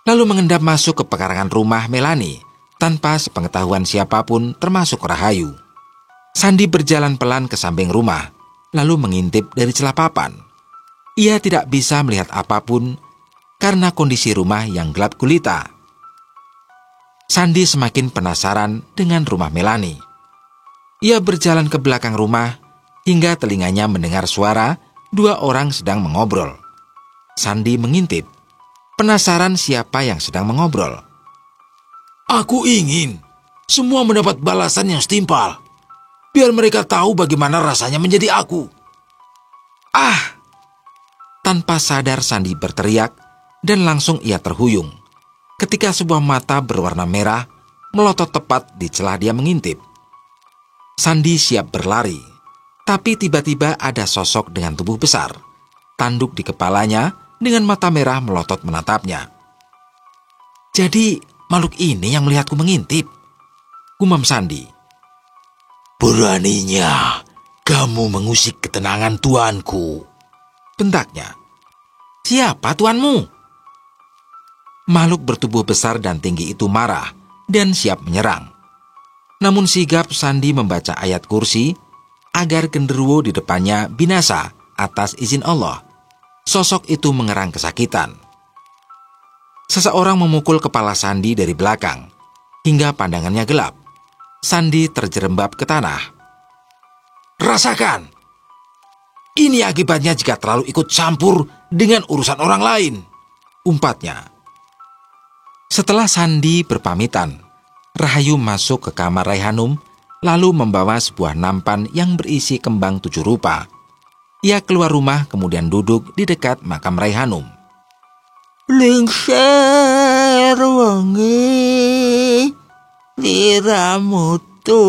lalu mengendap masuk ke pekarangan rumah Melani tanpa sepengetahuan siapapun termasuk Rahayu. Sandi berjalan pelan ke samping rumah, lalu mengintip dari celah papan. Ia tidak bisa melihat apapun karena kondisi rumah yang gelap gulita. Sandi semakin penasaran dengan rumah Melani. Ia berjalan ke belakang rumah hingga telinganya mendengar suara 2 orang sedang mengobrol. Sandi mengintip, penasaran siapa yang sedang mengobrol. Aku ingin semua mendapat balasan yang setimpal, biar mereka tahu bagaimana rasanya menjadi aku. Ah! Tanpa sadar Sandi berteriak, dan langsung ia terhuyung ketika sebuah mata berwarna merah melotot tepat di celah dia mengintip. Sandi siap berlari, tapi tiba-tiba ada sosok dengan tubuh besar, tanduk di kepalanya dengan mata merah melotot menatapnya. Jadi makhluk ini yang melihatku mengintip, gumam Sandi. Beraninya kamu mengusik ketenangan tuanku, bentaknya. Siapa tuanmu? Makhluk bertubuh besar dan tinggi itu marah dan siap menyerang. Namun sigap Sandi membaca ayat kursi agar genderuwo di depannya binasa atas izin Allah. Sosok itu mengerang kesakitan. Seseorang memukul kepala Sandi dari belakang hingga pandangannya gelap. Sandi terjerembab ke tanah. Rasakan! Ini akibatnya jika terlalu ikut campur dengan urusan orang lain, umpatnya. Setelah Sandi berpamitan, Rahayu masuk ke kamar Raihanum lalu membawa sebuah nampan yang berisi kembang 7 rupa. Ia keluar rumah kemudian duduk di dekat makam Raihanum. Lingser wengi liramutu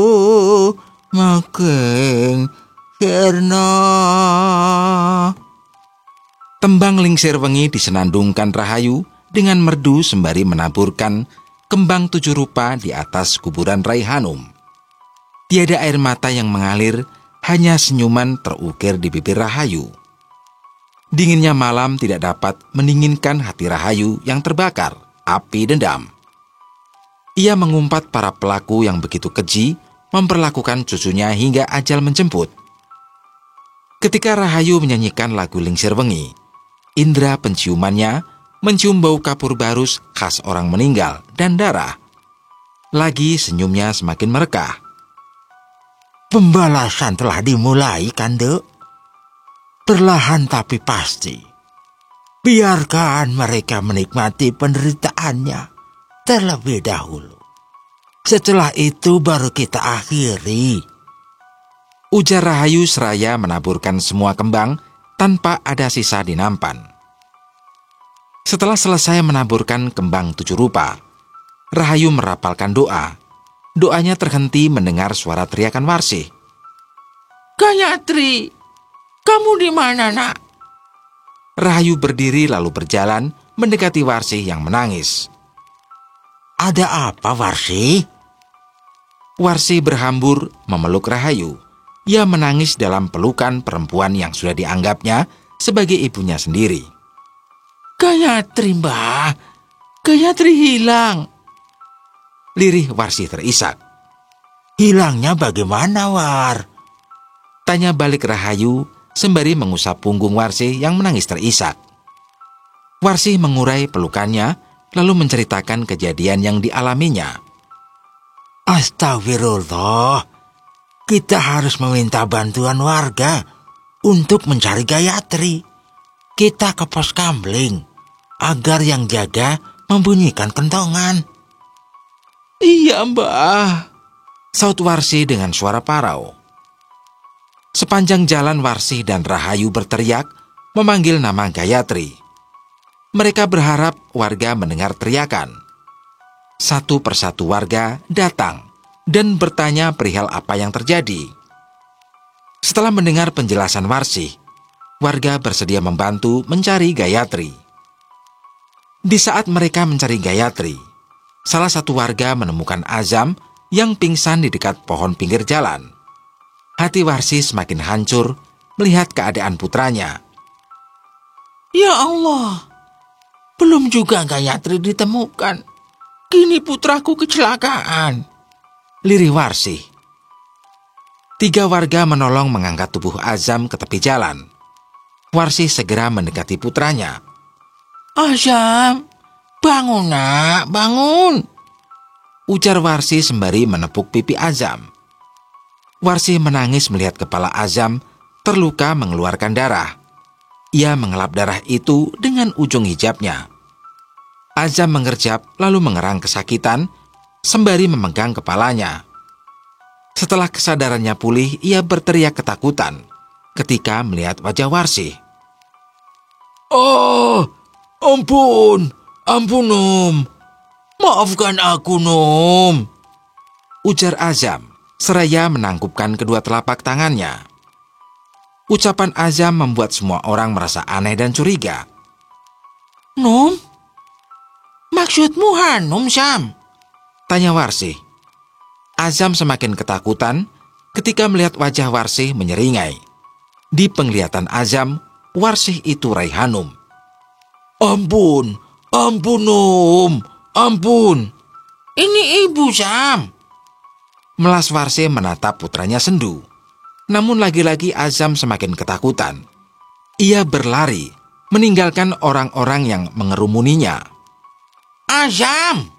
makeng sirna. Tembang Lingsir Wengi disenandungkan Rahayu dengan merdu sembari menaburkan kembang 7 rupa di atas kuburan Raihanum. Tiada air mata yang mengalir, hanya senyuman terukir di bibir Rahayu. Dinginnya malam tidak dapat mendinginkan hati Rahayu yang terbakar api dendam. Ia mengumpat para pelaku yang begitu keji memperlakukan cucunya hingga ajal menjemput. Ketika Rahayu menyanyikan lagu Lingsir Wengi, indera penciumannya mencium bau kapur barus khas orang meninggal dan darah. Lagi senyumnya semakin merekah. Pembalasan telah dimulai, Kande. Perlahan tapi pasti. Biarkan mereka menikmati penderitaannya terlebih dahulu. Setelah itu baru kita akhiri. ujar Rahayu seraya menaburkan semua kembang tanpa ada sisa di nampan. Setelah selesai menaburkan kembang 7 rupa, Rahayu merapalkan doa. Doanya terhenti mendengar suara teriakan Warsih. Gayatri, kamu di mana, nak? Rahayu berdiri lalu berjalan mendekati Warsih yang menangis. Ada apa, Warsih? Warsih berhambur memeluk Rahayu. Ia menangis dalam pelukan perempuan yang sudah dianggapnya sebagai ibunya sendiri. Gayatri, Mbah. Gayatri hilang. Lirih Warsih terisak. Hilangnya bagaimana, War? Tanya balik Rahayu sembari mengusap punggung Warsih yang menangis terisak. Warsih mengurai pelukannya lalu menceritakan kejadian yang dialaminya. Astagfirullah. Kita harus meminta bantuan warga untuk mencari Gayatri. Kita ke pos Kambling agar yang jaga membunyikan kentongan. Iya, Mbah, saut Warsih dengan suara parau. Sepanjang jalan Warsih dan Rahayu berteriak memanggil nama Gayatri. Mereka berharap warga mendengar teriakan. Satu persatu warga datang dan bertanya perihal apa yang terjadi. Setelah mendengar penjelasan Warsih, warga bersedia membantu mencari Gayatri. Di saat mereka mencari Gayatri, salah satu warga menemukan Azam yang pingsan di dekat pohon pinggir jalan. Hati Warsih semakin hancur melihat keadaan putranya. Ya Allah, belum juga Gayatri ditemukan. Kini putraku kecelakaan. Lirih Warsih. 3 warga menolong mengangkat tubuh Azam ke tepi jalan. Warsih segera mendekati putranya. Azam, bangun, nak, bangun. Ujar Warsih sembari menepuk pipi Azam. Warsih menangis melihat kepala Azam terluka mengeluarkan darah. Ia mengelap darah itu dengan ujung hijabnya. Azam mengerjap lalu mengerang kesakitan sembari memegang kepalanya. Setelah kesadarannya pulih, ia berteriak ketakutan ketika melihat wajah Warsih. Oh, ampun, Nom. Maafkan aku, Nom. Ujar Azam seraya menangkupkan kedua telapak tangannya. Ucapan Azam membuat semua orang merasa aneh dan curiga. Nom? Maksudmu Hanum, Sam? Tanya Warsih. Azam semakin ketakutan ketika melihat wajah Warsih menyeringai. Di penglihatan Azam, Warsih itu Raihanum. Ampun, Nom, ampun. Ini ibu, Sam. Melas Warsih menatap putranya sendu. Namun lagi-lagi Azam semakin ketakutan. Ia berlari, meninggalkan orang-orang yang mengerumuninya. Azam!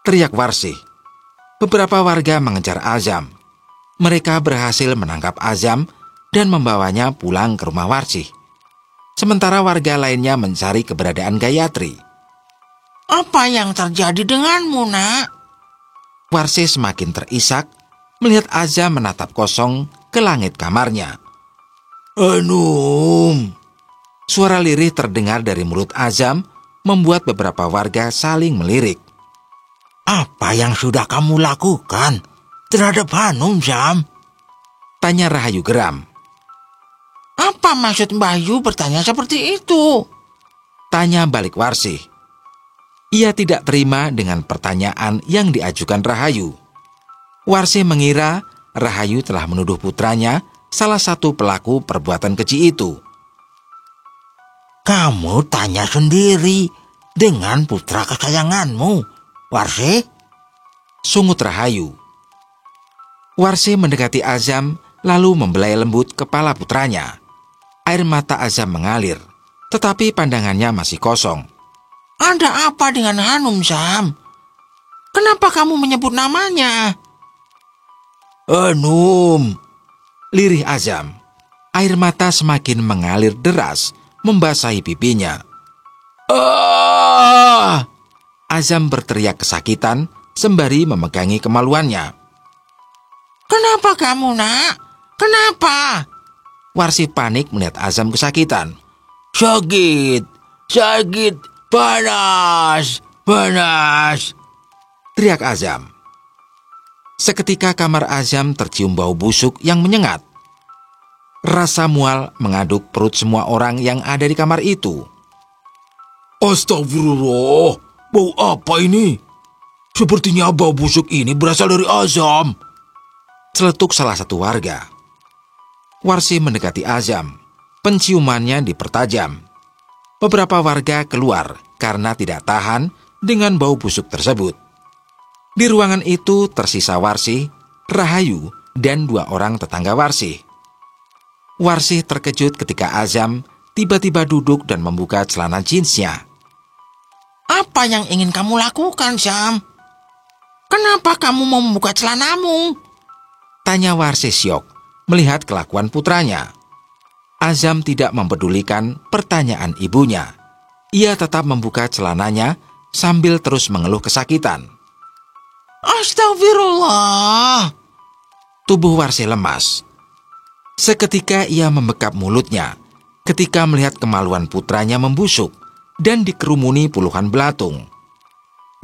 Teriak Warsih. Beberapa warga mengejar Azam. Mereka berhasil menangkap Azam dan membawanya pulang ke rumah Warsih. Sementara warga lainnya mencari keberadaan Gayatri. Apa yang terjadi denganmu, nak? Warsih semakin terisak melihat Azam menatap kosong ke langit kamarnya. Hanum! Suara lirih terdengar dari mulut Azam membuat beberapa warga saling melirik. Apa yang sudah kamu lakukan terhadap Hanum, Sam? Tanya Rahayu geram. Apa maksud Mbah Yu bertanya seperti itu? Tanya balik Warsih. Ia tidak terima dengan pertanyaan yang diajukan Rahayu. Warsih mengira Rahayu telah menuduh putranya salah satu pelaku perbuatan keji itu. Kamu tanya sendiri dengan putra kesayanganmu, Warsih. Sungut Rahayu. Warsih mendekati Azam lalu membelai lembut kepala putranya. Air mata Azam mengalir, tetapi pandangannya masih kosong. Ada apa dengan Hanum, Sam? Kenapa kamu menyebut namanya? Hanum, lirih Azam. Air mata semakin mengalir deras, membasahi pipinya. Ah! Azam berteriak kesakitan sembari memegangi kemaluannya. Kenapa kamu, nak? Kenapa? Warsi panik melihat Azam kesakitan. Sakit, panas, Teriak Azam. Seketika kamar Azam tercium bau busuk yang menyengat. Rasa mual mengaduk perut semua orang yang ada di kamar itu. Astagfirullah, bau apa ini? Sepertinya bau busuk ini berasal dari Azam. Celetuk salah satu warga. Warsi mendekati Azam. Penciumannya dipertajam. Beberapa warga keluar karena tidak tahan dengan bau busuk tersebut. Di ruangan itu tersisa Warsi, Rahayu, dan 2 orang tetangga Warsi. Warsi terkejut ketika Azam tiba-tiba duduk dan membuka celana jeansnya. Apa yang ingin kamu lakukan, Syam? Kenapa kamu mau membuka celanamu? Tanya Warsi syok melihat kelakuan putranya. Azam tidak mempedulikan pertanyaan ibunya. Ia tetap membuka celananya sambil terus mengeluh kesakitan. Astagfirullah. Tubuh Warsi lemas. Seketika ia membekap mulutnya ketika melihat kemaluan putranya membusuk dan dikerumuni puluhan belatung.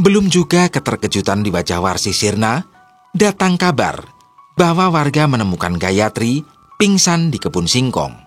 Belum juga keterkejutan di wajah Warsi sirna, datang kabar bahwa warga menemukan Gayatri pingsan di kebun singkong.